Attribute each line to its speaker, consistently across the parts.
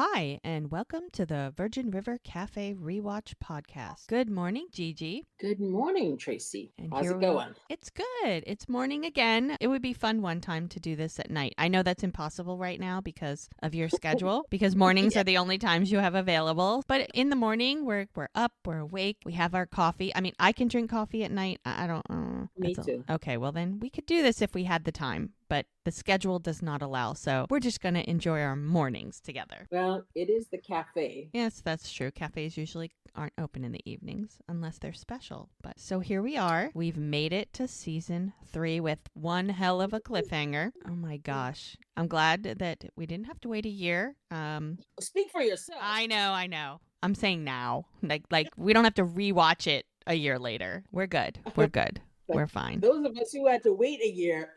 Speaker 1: Hi, and welcome to the Virgin River Cafe Rewatch podcast. Good morning, Gigi.
Speaker 2: Good morning, Tracy.
Speaker 1: And
Speaker 2: How's
Speaker 1: here
Speaker 2: it going?
Speaker 1: It's good. It's morning again. It would be fun one time to do this at night. I know that's impossible right now because of your schedule, because mornings
Speaker 2: Yeah,
Speaker 1: are the only times you have available. But in the morning, we're up, we're awake, we have our coffee. I mean, I can drink coffee at night. I don't.
Speaker 2: me too.
Speaker 1: Okay, well then we could do this if we had the time, but the schedule does not allow. So we're just gonna enjoy our mornings together.
Speaker 2: Well, it is the cafe.
Speaker 1: Yes, that's true. Cafes usually aren't open in the evenings unless they're special. But so here we are. We've made it to season 3 with one hell of a cliffhanger. Oh my gosh. I'm glad that we didn't have to wait a year.
Speaker 2: Speak for yourself.
Speaker 1: I know. I'm saying now. Like we don't have to rewatch it a year later. We're good. We're fine.
Speaker 2: Those of us who had to wait a year,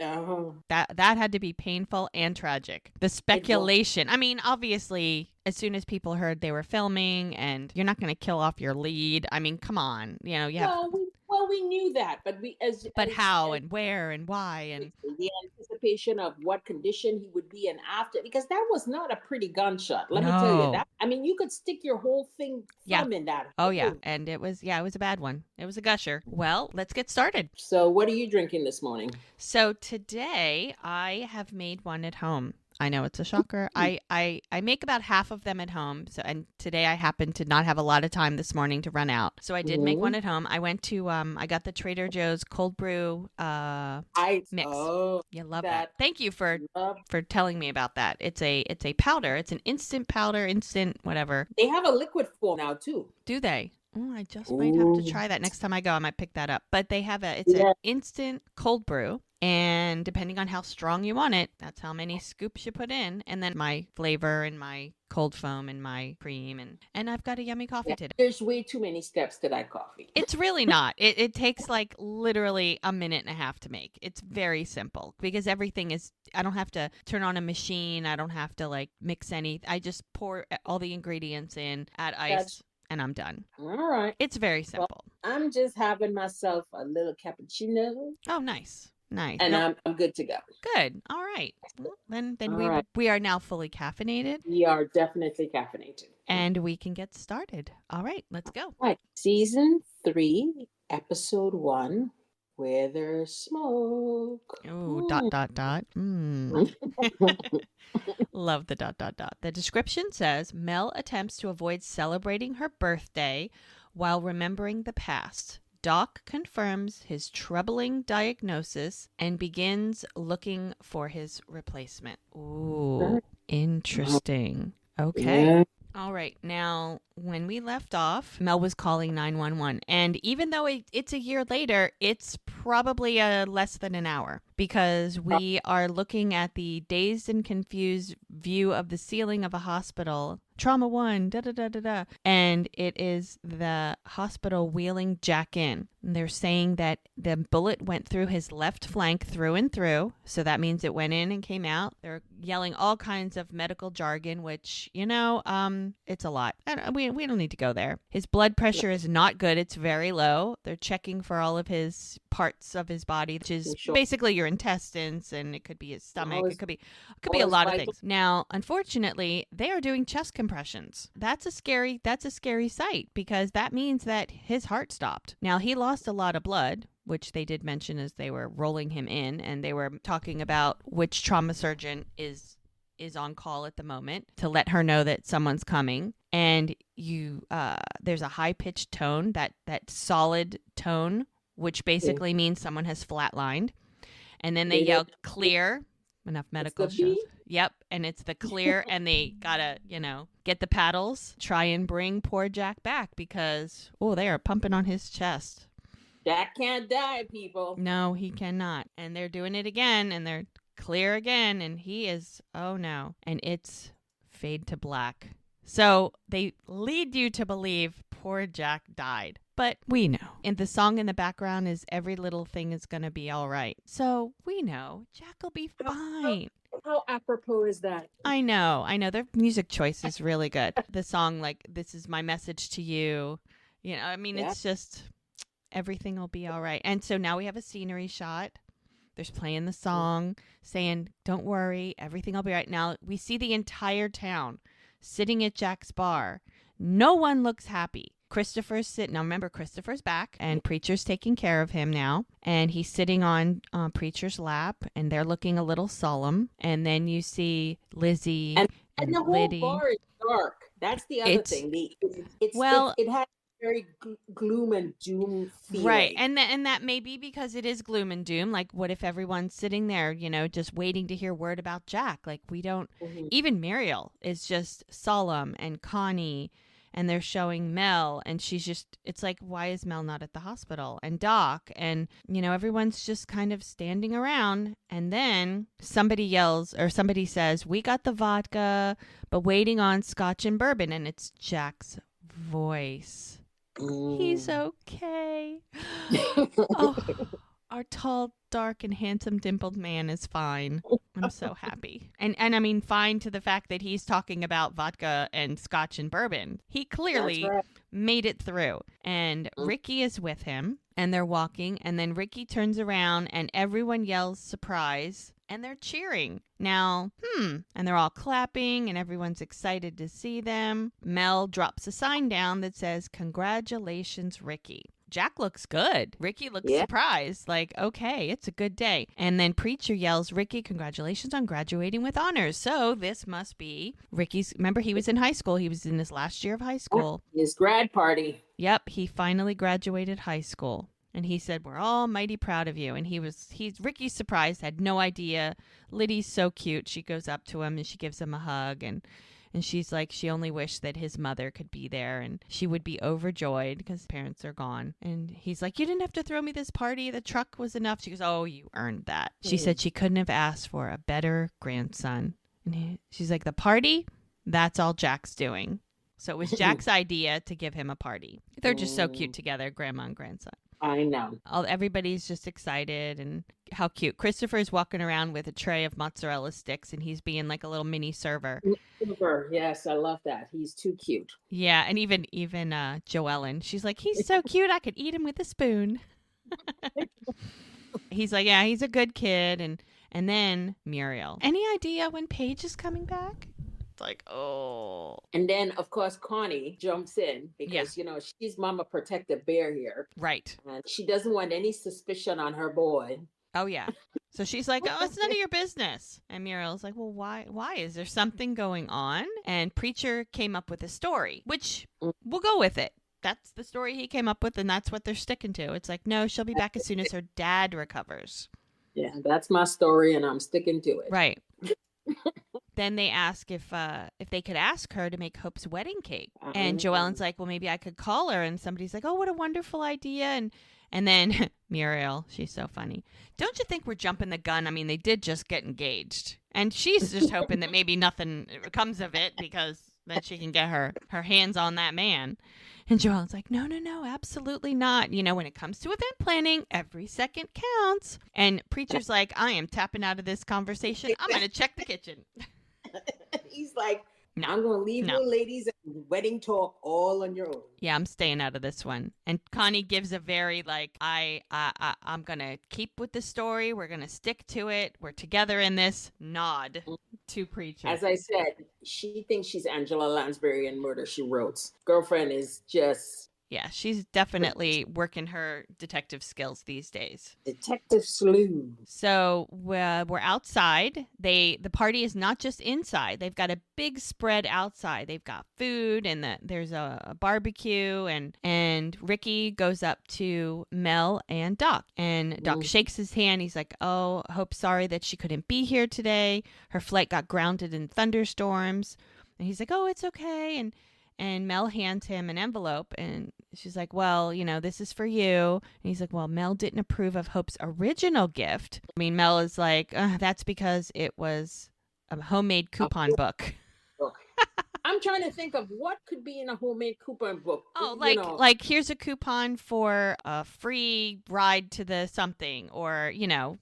Speaker 1: That had to be painful and tragic. The speculation. I mean, obviously, as soon as people heard they were filming and you're not going to kill off your lead. I mean, come on. You know, you have
Speaker 2: we knew that, but
Speaker 1: how and where and why and
Speaker 2: the anticipation of what condition he would be in after, because that was not a pretty gunshot. Let me tell you
Speaker 1: No.
Speaker 2: that. I mean, you could stick your whole thing thumb in that.
Speaker 1: Oh yeah, and it was a bad one. It was a gusher. Well, let's get started.
Speaker 2: So, what are you drinking this morning?
Speaker 1: So today I have made one at home. I know it's a shocker. I make about half of them at home. So, and today I happened to not have a lot of time this morning to run out. So I did make one at home. I went to I got the Trader Joe's cold brew mix.
Speaker 2: Oh,
Speaker 1: you love that. Thank you for telling me about that. It's a powder. It's an instant powder, instant whatever.
Speaker 2: They have a liquid form now too.
Speaker 1: Do they? Oh, I just might have to try that next time I go. I might pick that up. But they have an instant cold brew. And depending on how strong you want it, that's how many scoops you put in. And then my flavor and my cold foam and my cream. And I've got a yummy coffee today.
Speaker 2: There's way too many steps to that coffee.
Speaker 1: It's really not. It takes like literally a minute and a half to make. It's very simple because everything is, I don't have to turn on a machine. I don't have to like mix anything. I just pour all the ingredients in, add ice. And I'm done.
Speaker 2: All right.
Speaker 1: It's very simple.
Speaker 2: Well, I'm just having myself a little cappuccino.
Speaker 1: Oh, nice.
Speaker 2: And I'm good to go.
Speaker 1: Good. All right. Well, then
Speaker 2: right.
Speaker 1: we are now fully caffeinated.
Speaker 2: We are definitely caffeinated.
Speaker 1: And we can get started. All right. Let's go.
Speaker 2: All right. Season 3, episode 1. Where there's smoke.
Speaker 1: Oh, ... Love the ... The description says Mel attempts to avoid celebrating her birthday while remembering the past. Doc confirms his troubling diagnosis and begins looking for his replacement. Ooh, interesting. Okay.
Speaker 2: Yeah.
Speaker 1: All right. Now, when we left off, Mel was calling 911. And even though it's a year later, it's probably less than an hour because we are looking at the dazed and confused view of the ceiling of a hospital. Trauma 1, da-da-da-da-da. And it is the hospital wheeling Jack in. And they're saying that the bullet went through his left flank through and through. So that means it went in and came out. They're yelling all kinds of medical jargon, which, it's a lot. We don't need to go there. His blood pressure is not good. It's very low. They're checking for all of his parts of his body, which is basically your intestines, and it could be his stomach. It could be a lot of things. Now, unfortunately, they are doing chest compressions. That's a scary sight because that means that his heart stopped. Now, he lost a lot of blood, which they did mention as they were rolling him in, and they were talking about which trauma surgeon is on call at the moment to let her know that someone's coming. And there's a high-pitched tone, that solid tone, which basically means someone has flatlined. And then they yell clear. Enough medical shows. Yep. And it's the clear, and they gotta, get the paddles, try and bring poor Jack back because, they are pumping on his chest.
Speaker 2: Jack can't die, people.
Speaker 1: No, he cannot. And they're doing it again, and they're clear again, and he is, oh no. And it's fade to black. So they lead you to believe poor Jack died. But we know. And the song in the background is Every Little Thing Is Gonna Be All Right. So we know Jack will be fine.
Speaker 2: How apropos is that?
Speaker 1: I know. Their music choice is really good. The song, like, This Is My Message to You. It's just, everything will be all right. And so now we have a scenery shot. There's playing the song, saying, don't worry, everything will be right. Now we see the entire town sitting at Jack's bar. No one looks happy. Christopher's sitting. Now remember, Christopher's back, and Preacher's taking care of him now. And he's sitting on Preacher's lap, and they're looking a little solemn. And then you see Lizzie
Speaker 2: And
Speaker 1: and
Speaker 2: the whole
Speaker 1: Liddy.
Speaker 2: bar is dark. That's the other
Speaker 1: It's
Speaker 2: thing.
Speaker 1: well,
Speaker 2: It has very gloom and doom
Speaker 1: right.
Speaker 2: feeling.
Speaker 1: And that may be because it is gloom and doom. Like, what if everyone's sitting there, just waiting to hear word about Jack? Like, we don't.
Speaker 2: Mhm.
Speaker 1: Even Muriel is just solemn, and Connie, and they're showing Mel, and she's just, it's like, why is Mel not at the hospital? And Doc, and, everyone's just kind of standing around. And then somebody yells, or somebody says, we got the vodka, but waiting on scotch and bourbon. And it's Jack's voice. He's okay. Oh, our tall, dark, and handsome dimpled man is fine. I'm so happy. And I mean, fine to the fact that he's talking about vodka and scotch and bourbon. He clearly
Speaker 2: That's right.
Speaker 1: made it through. And Ricky is with him, and they're walking. And then Ricky turns around, and everyone yells surprise, and they're cheering. Now, and they're all clapping, and everyone's excited to see them. Mel drops a sign down that says, congratulations, Ricky. Jack looks good. Ricky looks surprised, like, okay, it's a good day. And then Preacher yells, Ricky, congratulations on graduating with honors. So this must be Ricky's, remember, he was in his last year of high school.
Speaker 2: His grad party.
Speaker 1: Yep, he finally graduated high school. And he said, we're all mighty proud of you. And Ricky's surprised, had no idea. Liddy's so cute. She goes up to him and she gives him a hug. And she's like, she only wished that his mother could be there and she would be overjoyed because parents are gone. And he's like, you didn't have to throw me this party. The truck was enough. She goes, oh, you earned that. She said she couldn't have asked for a better grandson. And she's like, the party, that's all Jack's doing. So it was Jack's idea to give him a party. They're just so cute together, grandma and grandson.
Speaker 2: I know.
Speaker 1: Everybody's just excited, and how cute. Christopher's walking around with a tray of mozzarella sticks, and he's being like a little mini server.
Speaker 2: Super. Yes, I love that. He's too cute.
Speaker 1: Yeah, and even Joellen, she's like, he's so cute, I could eat him with a spoon. He's like, yeah, he's a good kid. And then Muriel. Any idea when Paige is coming back? It's like, oh.
Speaker 2: And then, of course, Connie jumps in because, she's Mama Protective Bear here.
Speaker 1: Right.
Speaker 2: And she doesn't want any suspicion on her boy.
Speaker 1: Oh, yeah. So she's like, oh, it's none of your business. And Muriel's like, well, why? Why? Is there something going on? And Preacher came up with a story, which we'll go with it. That's the story he came up with, and that's what they're sticking to. It's like, no, she'll be back as soon as her dad recovers.
Speaker 2: Yeah, that's my story, and I'm sticking to it.
Speaker 1: Right. Then they ask if they could ask her to make Hope's wedding cake. And Joellen's like, well, maybe I could call her. And somebody's like, oh, what a wonderful idea. And then Muriel, she's so funny. Don't you think we're jumping the gun? I mean, they did just get engaged. And she's just hoping that maybe nothing comes of it because then she can get her hands on that man. And Joellen's like, no, absolutely not. When it comes to event planning, every second counts. And Preacher's like, I am tapping out of this conversation. I'm going to check the kitchen.
Speaker 2: He's like,
Speaker 1: no,
Speaker 2: I'm going to leave you ladies and wedding talk all on your own.
Speaker 1: Yeah, I'm staying out of this one. And Connie gives a very I'm going to keep with the story. We're going to stick to it. We're together in this nod to Preacher.
Speaker 2: As I said, she thinks she's Angela Lansbury in Murder, She Wrote. Girlfriend is just...
Speaker 1: Yeah, she's definitely working her detective skills these days.
Speaker 2: Detective Sleuth.
Speaker 1: So we're outside. The party is not just inside. They've got a big spread outside. They've got food, and there's a barbecue. And Ricky goes up to Mel and Doc. And Doc shakes his hand. He's like, oh, Hope's sorry that she couldn't be here today. Her flight got grounded in thunderstorms. And he's like, oh, it's okay. And Mel hands him an envelope, and she's like, well, this is for you. And he's like, well, Mel didn't approve of Hope's original gift. I mean, Mel is like, that's because it was a homemade coupon book.
Speaker 2: I'm trying to think of what could be in a homemade coupon book.
Speaker 1: Oh, like here's a coupon for a free ride to the something, or,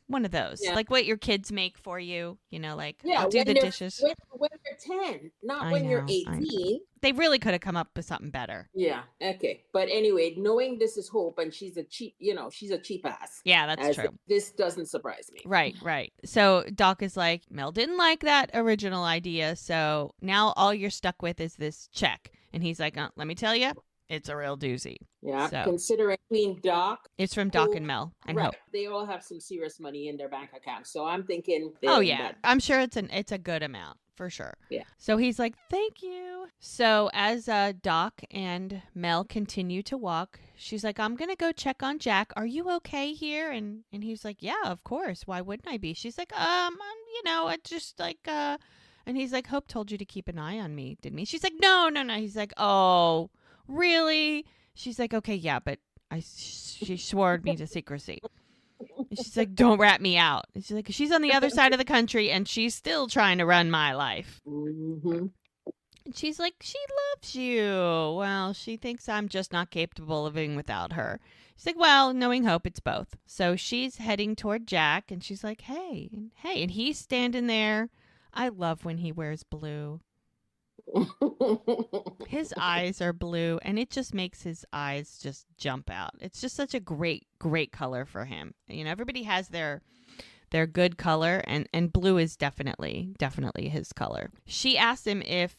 Speaker 1: one of those. Yeah. Like what your kids make for you, I'll do the dishes.
Speaker 2: when you're 10, not
Speaker 1: I
Speaker 2: when you're
Speaker 1: know. I know.
Speaker 2: 18.
Speaker 1: They really could have come up with something better.
Speaker 2: Yeah, okay. But anyway, knowing this is Hope and she's a cheap, she's a cheap ass,
Speaker 1: Yeah, that's
Speaker 2: as
Speaker 1: true.
Speaker 2: this doesn't surprise me.
Speaker 1: Right, right. So Doc is like, Mel didn't like that original idea, so now all you're stuck with is this check. And he's like, let me tell you, it's a real doozy.
Speaker 2: Yeah,
Speaker 1: So
Speaker 2: considering Queen Doc,
Speaker 1: it's from Doc
Speaker 2: Hope,
Speaker 1: and Mel and
Speaker 2: right?
Speaker 1: Hope.
Speaker 2: They all have some serious money in their bank account, so I'm thinking
Speaker 1: Oh
Speaker 2: they're in
Speaker 1: yeah,
Speaker 2: bed.
Speaker 1: I'm sure it's a good amount for sure.
Speaker 2: Yeah.
Speaker 1: So he's like, "Thank you." So as Doc and Mel continue to walk, she's like, "I'm gonna go check on Jack. Are you okay here?" And he's like, "Yeah, of course. Why wouldn't I be?" She's like, I just like And he's like, "Hope told you to keep an eye on me, didn't he?" She's like, "No, no, no." He's like, "Oh, really?" She's like, "Okay, yeah, but she swore me to secrecy." And she's like, "Don't rat me out." And she's like, "She's on the other side of the country and she's still trying to run my life."
Speaker 2: Mm-hmm.
Speaker 1: And she's like, "She loves you." Well, she thinks I'm just not capable of living without her. She's like, "Well, knowing Hope, it's both." So she's heading toward Jack and she's like, "Hey, hey." And he's standing there. I love when he wears blue. His eyes are blue and it just makes his eyes just jump out. It's just such a great color for him. Everybody has their good color, and blue is definitely his color. She asked him if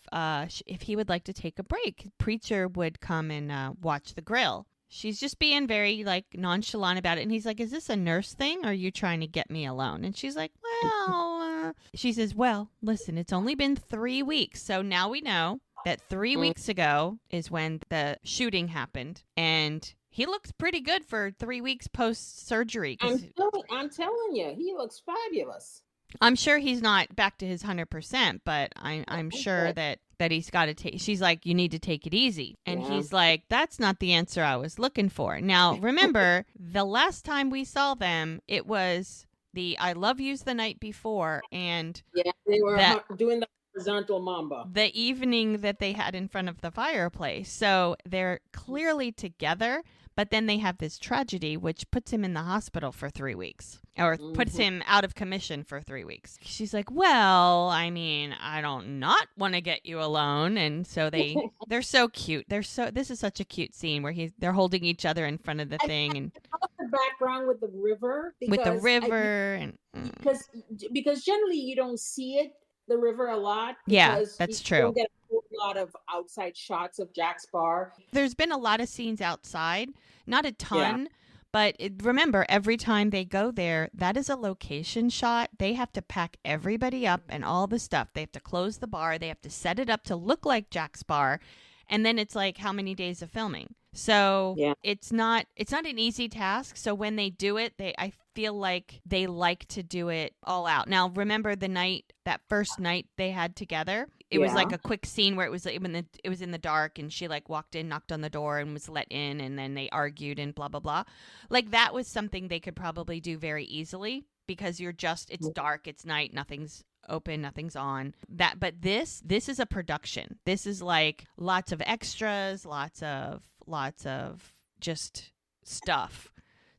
Speaker 1: he would like to take a break. Preacher would come and watch the grill. She's just being very like nonchalant about it, and he's like, "Is this a nurse thing, or are you trying to get me alone?" And she's like, "Well," she says, "Well, listen, it's only been 3 weeks, so now we know that 3 weeks ago is when the shooting happened, and." He looks pretty good for 3 weeks post surgery.
Speaker 2: I'm telling you, he looks fabulous.
Speaker 1: I'm sure he's not back to his 100%, but I'm sure that he's got to take. She's like, "You need to take it easy," and
Speaker 2: Yeah.
Speaker 1: he's like, "That's not the answer I was looking for." Now, remember, the last time we saw them, it was the "I love yous" the night before, and
Speaker 2: Yeah, they were
Speaker 1: that
Speaker 2: doing the horizontal mamba.
Speaker 1: the evening that they had in front of the fireplace. So they're clearly together, but then they have this tragedy, which puts him in the hospital for 3 weeks or puts
Speaker 2: Mm-hmm.
Speaker 1: him out of commission for 3 weeks. She's like, "Well, I mean, I don't not want to get you alone." And so they're so cute. This is such a cute scene where they're holding each other in front of the thing and
Speaker 2: I love the background with the river
Speaker 1: with the
Speaker 2: because
Speaker 1: river and
Speaker 2: because because generally you don't see it the river a lot
Speaker 1: yeah,
Speaker 2: because you
Speaker 1: that's true.
Speaker 2: don't get a whole lot of outside shots of Jack's bar.
Speaker 1: There's been a lot of scenes outside, not a
Speaker 2: Yeah.
Speaker 1: ton, but remember, every time they go there, that is a location shot. They have to pack everybody up and all the stuff. They have to close the bar. They have to set it up to look like Jack's bar. And then it's like how many days of filming. So
Speaker 2: Yeah.
Speaker 1: it's not an easy task. So when they do it, I feel like they like to do it all out. Now remember that first night they had together. It was like
Speaker 2: Yeah.
Speaker 1: a quick scene where it was in the dark and she like walked in, knocked on the door and was let in, and then they argued and blah blah blah. Like that was something they could probably do very easily because it's dark, it's night, nothing's open, nothing's on. But this is a production. This is like lots of extras, lots of just stuff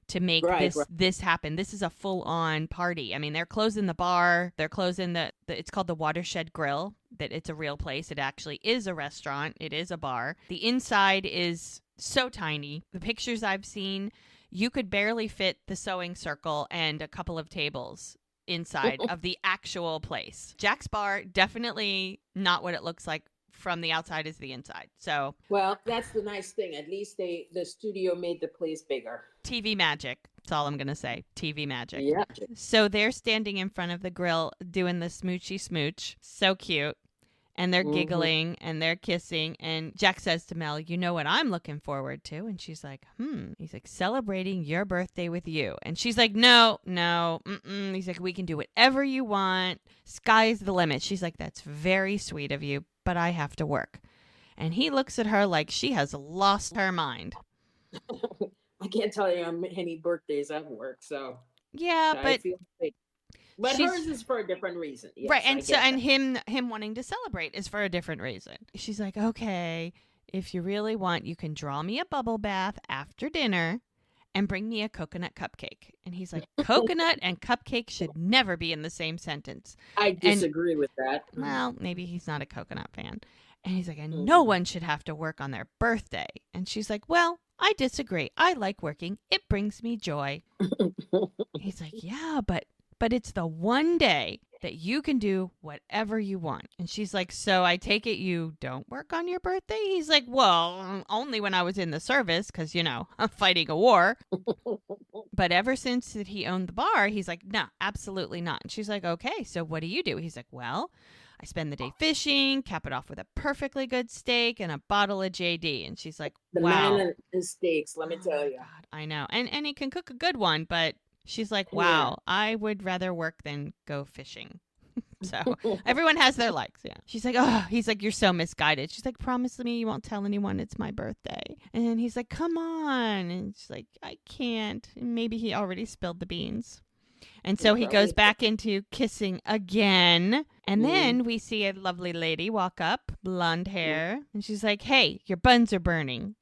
Speaker 1: to make
Speaker 2: Right. Right.
Speaker 1: this happen. This is a full on party. I mean, they're closing the bar. They're closing it's called the Watershed Grill. That it's a real place. It actually is a restaurant. It is a bar. The inside is so tiny. The pictures I've seen, you could barely fit the sewing circle and a couple of tables inside of the actual place. Jack's Bar, definitely not what it looks like from the outside is the inside. So
Speaker 2: Well, that's the nice thing. At least the studio made the place bigger.
Speaker 1: TV magic. That's all I'm going to say. TV magic.
Speaker 2: Yeah.
Speaker 1: So they're standing in front of the grill doing the smoochy smooch. So cute. And they're giggling and they're kissing. And Jack says to Mel, "You know what I'm looking forward to?" And she's like, He's like, "Celebrating your birthday with you." And she's like, "No, no. Mm-mm." He's like, "We can do whatever you want. Sky's the limit." She's like, "That's very sweet of you, but I have to work." And he looks at her like she has lost her mind.
Speaker 2: I can't tell you how many birthdays I've worked, so
Speaker 1: Yeah,
Speaker 2: I
Speaker 1: but
Speaker 2: feel like, but
Speaker 1: she's
Speaker 2: hers is for a different reason.
Speaker 1: right,
Speaker 2: Yes, I
Speaker 1: and so
Speaker 2: get
Speaker 1: and
Speaker 2: that.
Speaker 1: him wanting to celebrate is for a different reason. She's like, "Okay, if you really want, you can draw me a bubble bath after dinner, and bring me a coconut cupcake. And he's like, coconut and cupcake should never be in the same sentence.
Speaker 2: I
Speaker 1: And,
Speaker 2: disagree with that.
Speaker 1: well, maybe he's not a coconut fan. And he's like, and no
Speaker 2: Mm.
Speaker 1: one should have to work on their birthday. And she's like, well, I disagree. I like working. It brings me joy. He's like, yeah, but it's the one day that you can do whatever you want. And she's like, so I take it you don't work on your birthday? He's like, well, only when I was in the service because, I'm fighting a war. But ever since that he owned the bar, he's like, no, absolutely not. And she's like, okay, so what do you do? He's like, well, I spend the day fishing, cap it off with a perfectly good steak and a bottle of JD. And she's like,
Speaker 2: The
Speaker 1: wow.
Speaker 2: man and steaks, let me tell you.
Speaker 1: God, I know. And he can cook a good one, but she's like,
Speaker 2: Yeah.
Speaker 1: wow, I would rather work than go fishing. So everyone has their likes. Yeah. She's like, oh, he's like, you're so misguided. She's like, promise me you won't tell anyone it's my birthday. And he's like, come on. And she's like, I can't. And maybe he already spilled the beans. And so he goes back into kissing again. And then we see a lovely lady walk up, blonde hair. And she's like, hey, your buns are burning.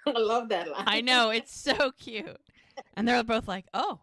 Speaker 2: I love that line.
Speaker 1: I know. It's so cute. And they're both like, oh.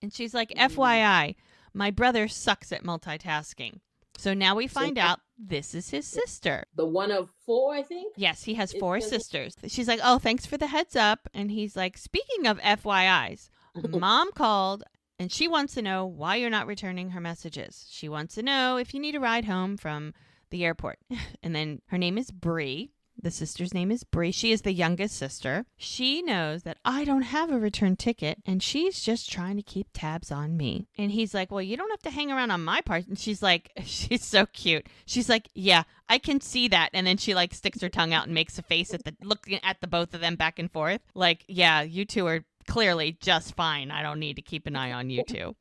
Speaker 1: And she's like, FYI, my brother sucks at multitasking. So now we find out this is his sister.
Speaker 2: The one of 4, I think?
Speaker 1: Yes, he has 4 sisters. She's like, oh, thanks for the heads up. And he's like, speaking of FYIs, Mom called and she wants to know why you're not returning her messages. She wants to know if you need a ride home from the airport. And then her name is Bree. The sister's name is Bree. She is the youngest sister. She knows that I don't have a return ticket, and she's just trying to keep tabs on me. And he's like, well, you don't have to hang around on my part. And she's like, she's so cute. She's like, yeah, I can see that. And then she like sticks her tongue out and makes a face at looking at the both of them back and forth. Like, yeah, you two are clearly just fine. I don't need to keep an eye on you two.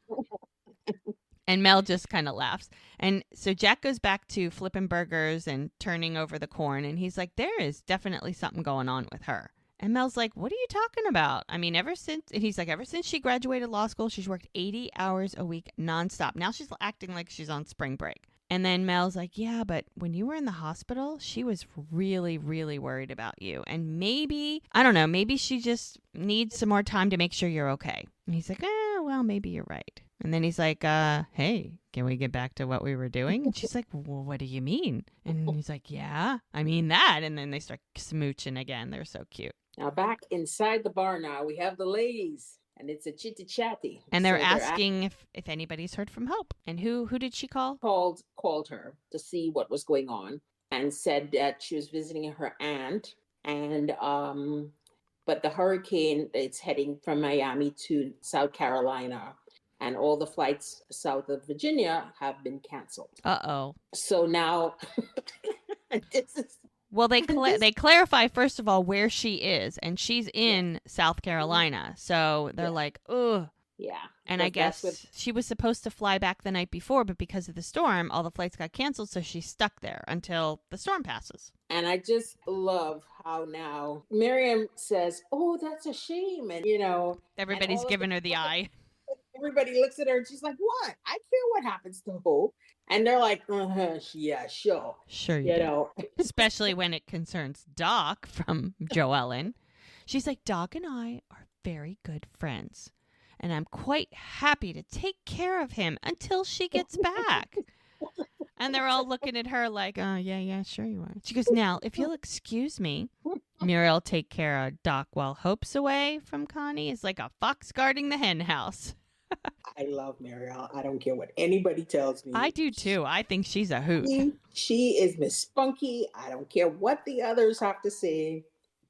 Speaker 1: And Mel just kind of laughs. And so Jack goes back to flipping burgers and turning over the corn. And he's like, there is definitely something going on with her. And Mel's like, what are you talking about? I mean, ever since she graduated law school, she's worked 80 hours a week nonstop. Now she's acting like she's on spring break. And then Mel's like, yeah, but when you were in the hospital, she was really, really worried about you. And maybe, I don't know, maybe she just needs some more time to make sure you're okay. And he's like, well, maybe you're right. And then he's like, hey, can we get back to what we were doing? And she's like, well, what do you mean? And he's like, yeah, I mean that. And then they start smooching again. They're so cute.
Speaker 2: Now back inside the bar now, we have the ladies. And it's a chitty-chatty.
Speaker 1: And they're asking if anybody's heard from Hope. And who did she call?
Speaker 2: Called her to see what was going on and said that she was visiting her aunt. And but the hurricane, it's heading from Miami to South Carolina. And all the flights south of Virginia have been canceled.
Speaker 1: Uh-oh.
Speaker 2: So now this is...
Speaker 1: Well, they clarify, first of all, where she is, and she's in South Carolina. So they're like, ugh.
Speaker 2: Yeah.
Speaker 1: And I guess she was supposed to fly back the night before, but because of the storm, all the flights got canceled, so she's stuck there until the storm passes.
Speaker 2: And I just love how now Miriam says, oh, that's a shame. And,
Speaker 1: everybody's giving her the eye.
Speaker 2: Everybody looks at her and she's like, what? I care what happens to Hope. And they're like, yeah, sure.
Speaker 1: Sure you do. Especially when it concerns Doc from Joellen. She's like, Doc and I are very good friends. And I'm quite happy to take care of him until she gets back. And they're all looking at her like, oh, yeah, sure you are. She goes, now, if you'll excuse me, Muriel take care of Doc while Hope's away from Connie is like a fox guarding the hen house.
Speaker 2: I love Muriel. I don't care what anybody tells me.
Speaker 1: I do too. I think she's a hoot.
Speaker 2: She is Miss Spunky. I don't care what the others have to say.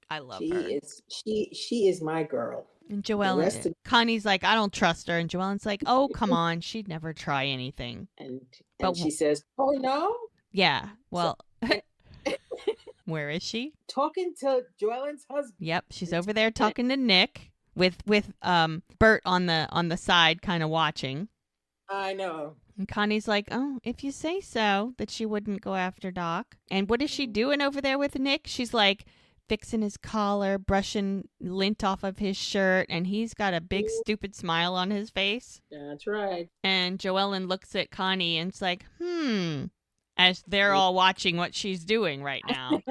Speaker 1: I love her.
Speaker 2: She is my girl.
Speaker 1: And Joellen, Connie's like, I don't trust her. And Joellen's like, oh, come on. She'd never try anything.
Speaker 2: And she says, oh, no?
Speaker 1: Yeah. Well, where is she?
Speaker 2: Talking to Joellen's husband.
Speaker 1: Yep. She's over there talking to Nick. With Bert on the side kind of watching.
Speaker 2: I know.
Speaker 1: And Connie's like, oh, if you say so, that she wouldn't go after Doc. And what is she doing over there with Nick? She's like fixing his collar, brushing lint off of his shirt, and he's got a big stupid smile on his face.
Speaker 2: That's right.
Speaker 1: And Joellen looks at Connie and it's like, as they're all watching what she's doing right now.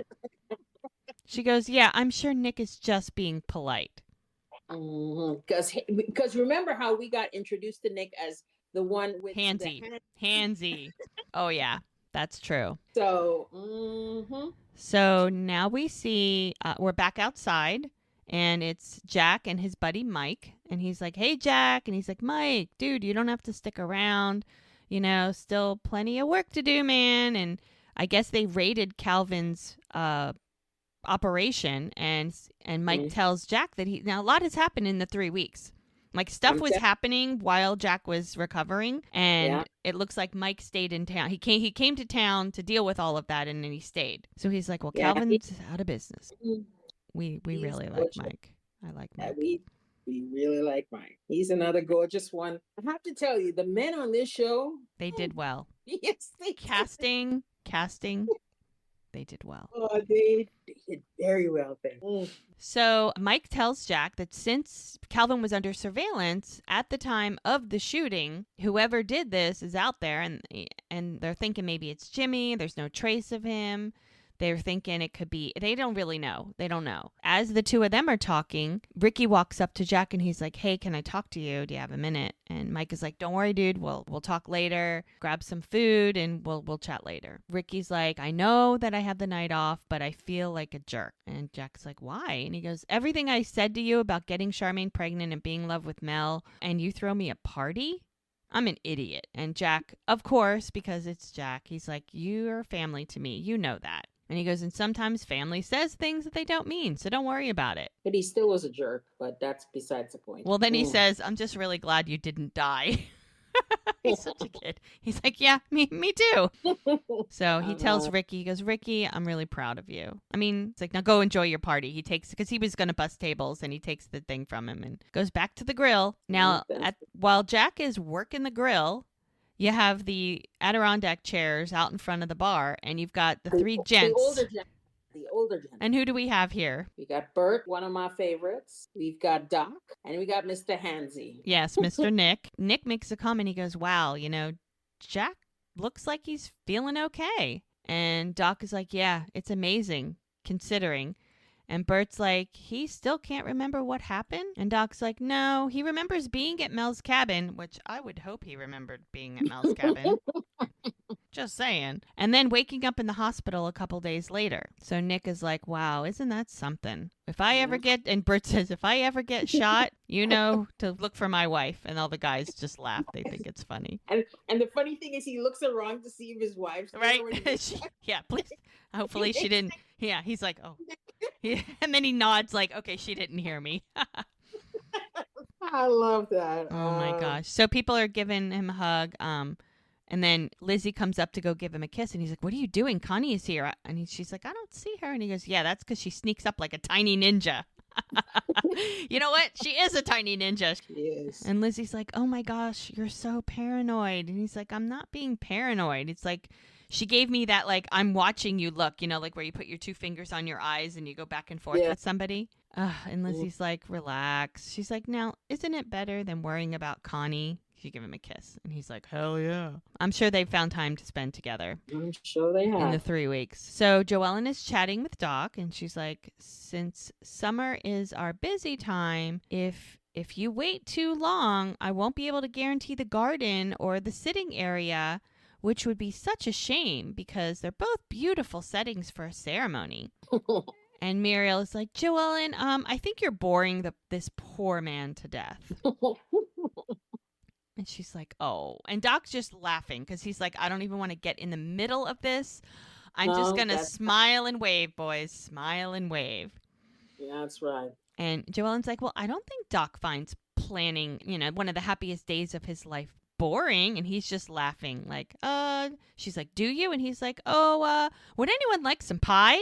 Speaker 1: She goes, yeah, I'm sure Nick is just being polite.
Speaker 2: Because remember how we got introduced to Nick as the one with the
Speaker 1: Handsy.
Speaker 2: hand.
Speaker 1: Handsy. Oh, yeah. That's true.
Speaker 2: So,
Speaker 1: So now we see we're back outside, and it's Jack and his buddy Mike. And he's like, hey, Jack. And he's like, Mike, dude, you don't have to stick around. You know, still plenty of work to do, man. And I guess they raided Calvin's operation, and Mike tells Jack that now a lot has happened in the 3 weeks. Like stuff was happening while Jack was recovering, and it looks like Mike stayed in town. He came to town to deal with all of that, and then he stayed. So he's like, "Well, Calvin's out of business." We really like Mike. I like Mike.
Speaker 2: We really like Mike. He's another gorgeous one. I have to tell you, the men on this show,
Speaker 1: they did well.
Speaker 2: Yes, they
Speaker 1: casting. They did well.
Speaker 2: Oh, they did very well there.
Speaker 1: So Mike tells Jack that since Calvin was under surveillance at the time of the shooting, whoever did this is out there, and they're thinking maybe it's Jimmy. There's no trace of him. They're thinking it could be, they don't really know. They don't know. As the two of them are talking, Ricky walks up to Jack and he's like, hey, can I talk to you? Do you have a minute? And Mike is like, don't worry, dude. We'll talk later. Grab some food and we'll chat later. Ricky's like, I know that I have the night off, but I feel like a jerk. And Jack's like, why? And he goes, everything I said to you about getting Charmaine pregnant and being in love with Mel, and you throw me a party? I'm an idiot. And Jack, of course, because it's Jack, he's like, you're family to me. You know that. And he goes, and sometimes family says things that they don't mean, so don't worry about it.
Speaker 2: But he still was a jerk, but that's besides the point.
Speaker 1: Well, then he says, I'm just really glad you didn't die. He's such a kid. He's like, yeah, me too. So he tells Ricky, he goes, Ricky, I'm really proud of you. I mean, it's like, now go enjoy your party. He takes, because he was going to bust tables, and he takes the thing from him and goes back to the grill. Now, while Jack is working the grill, you have the Adirondack chairs out in front of the bar, and you've got the three gents.
Speaker 2: The older gents.
Speaker 1: And who do we have here?
Speaker 2: We got Bert, one of my favorites. We've got Doc, and we got Mr. Handsy.
Speaker 1: Yes, Mr. Nick. Nick makes a comment. He goes, wow, you know, Jack looks like he's feeling okay. And Doc is like, yeah, it's amazing, considering. And Bert's like, he still can't remember what happened? And Doc's like, no, he remembers being at Mel's cabin, which I would hope he remembered being at Mel's cabin. Just saying. And then waking up in the hospital a couple days later. So Nick is like, wow, isn't that something? If I ever get, and Bert says, if I ever get shot, you know, to look for my wife. And all the guys just laugh. They think it's funny.
Speaker 2: And the funny thing is he looks around to see if his wife's
Speaker 1: right. Yeah, please. Hopefully she didn't. Yeah, he's like, oh. And then he nods like, okay, she didn't hear me.
Speaker 2: I love that.
Speaker 1: Oh my gosh. So people are giving him a hug. And then Lizzie comes up to go give him a kiss, and he's like, what are you doing? Connie is here. And she's like, I don't see her. And he goes, yeah, that's because she sneaks up like a tiny ninja. You know what? She is a tiny ninja.
Speaker 2: She is.
Speaker 1: And Lizzie's like, oh my gosh, you're so paranoid. And he's like, I'm not being paranoid. It's like, she gave me that, like, I'm watching you look, you know, like where you put your two fingers on your eyes and you go back and forth with somebody. And Lizzie's like, relax. She's like, now, isn't it better than worrying about Connie? She give him a kiss. And he's like, hell yeah. I'm sure they found time to spend together.
Speaker 2: I'm sure they have.
Speaker 1: In the 3 weeks. So Joellen is chatting with Doc, and she's like, since summer is our busy time, if you wait too long, I won't be able to guarantee the garden or the sitting area, which would be such a shame because they're both beautiful settings for a ceremony. And Muriel is like, Joellen, I think you're boring this poor man to death. And she's like, oh. And Doc's just laughing because he's like, I don't even want to get in the middle of this. I'm just going to smile and wave, boys. Smile and wave.
Speaker 2: Yeah, that's right.
Speaker 1: And Joellen's like, well, I don't think Doc finds planning, you know, one of the happiest days of his life boring. And he's just laughing like, she's like, do you? And he's like, oh, would anyone like some pie?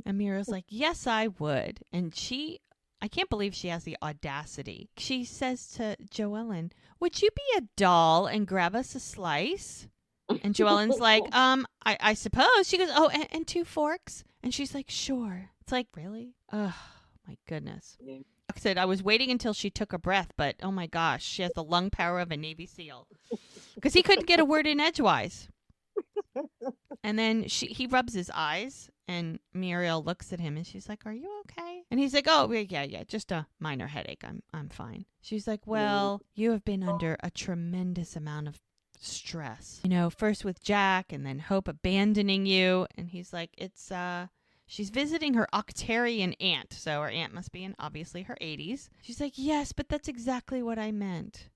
Speaker 1: And Muriel's like, yes, I would. And I can't believe she has the audacity. She says to Joellen, would you be a doll and grab us a slice? And Joellen's like, I suppose. She goes, oh, and 2 forks? And she's like, sure. It's like, really? Oh, my goodness. Yeah. Like I said, I was waiting until she took a breath, but oh my gosh, she has the lung power of a Navy SEAL. Because he couldn't get a word in edgewise. And then he rubs his eyes, And Muriel looks at him and she's like, "Are you okay?" And he's like, "Oh, yeah, just a minor headache. I'm fine." She's like,
Speaker 2: Mm.
Speaker 1: "Well, you have been under a tremendous amount of stress. You know, first with Jack and then Hope abandoning you." And he's like, "It's she's visiting her Octarian aunt. So her aunt must be in obviously her 80s." She's like, "Yes, but that's exactly what I meant."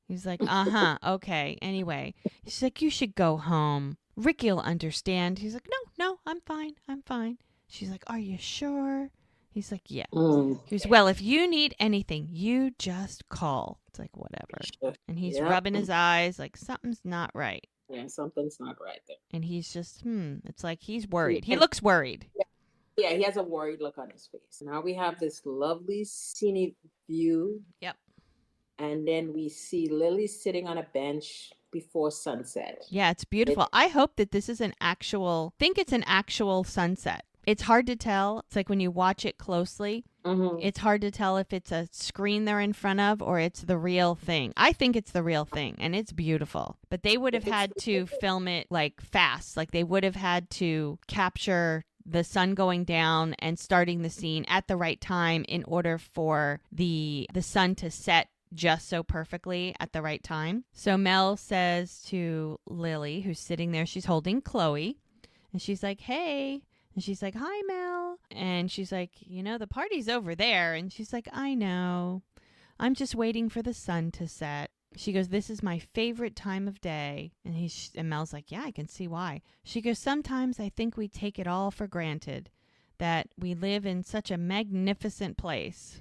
Speaker 1: He's like, "Uh-huh, okay. Anyway." She's like, "You should go home. Ricky'll understand." He's like, "No, I'm fine. I'm fine." She's like, "Are you sure?" He's like, "Yeah."
Speaker 2: Mm.
Speaker 1: He goes, "Well, if you need anything, you just call." It's like, whatever.
Speaker 2: Sure.
Speaker 1: And he's
Speaker 2: Yeah.
Speaker 1: rubbing his eyes like something's not right.
Speaker 2: Yeah, something's not right there.
Speaker 1: And he's just, It's like he's worried. He
Speaker 2: And
Speaker 1: looks worried.
Speaker 2: yeah, he has a worried look on his face. Now we have this lovely scenic view,
Speaker 1: Yep.
Speaker 2: and then we see Lily sitting on a bench before sunset.
Speaker 1: Yeah, it's beautiful. I hope that this is think it's an actual sunset. It's hard to tell. It's like when you watch it closely,
Speaker 2: Mm-hmm.
Speaker 1: it's hard to tell if it's a screen they're in front of or it's the real thing. I think it's the real thing and it's beautiful. But they would have
Speaker 2: If it's
Speaker 1: had to film it like fast. Like they would have had to capture the sun going down and starting the scene at the right time in order for the sun to set just so perfectly at the right time. So Mel says to Lily, who's sitting there, she's holding Chloe, and she's like, "Hey." And she's like, "Hi, Mel." And she's like, "The party's over there." And she's like, "I know. I'm just waiting for the sun to set." She goes, "This is my favorite time of day." And Mel's like, "Yeah, I can see why." She goes, "Sometimes I think we take it all for granted, that we live in such a magnificent place."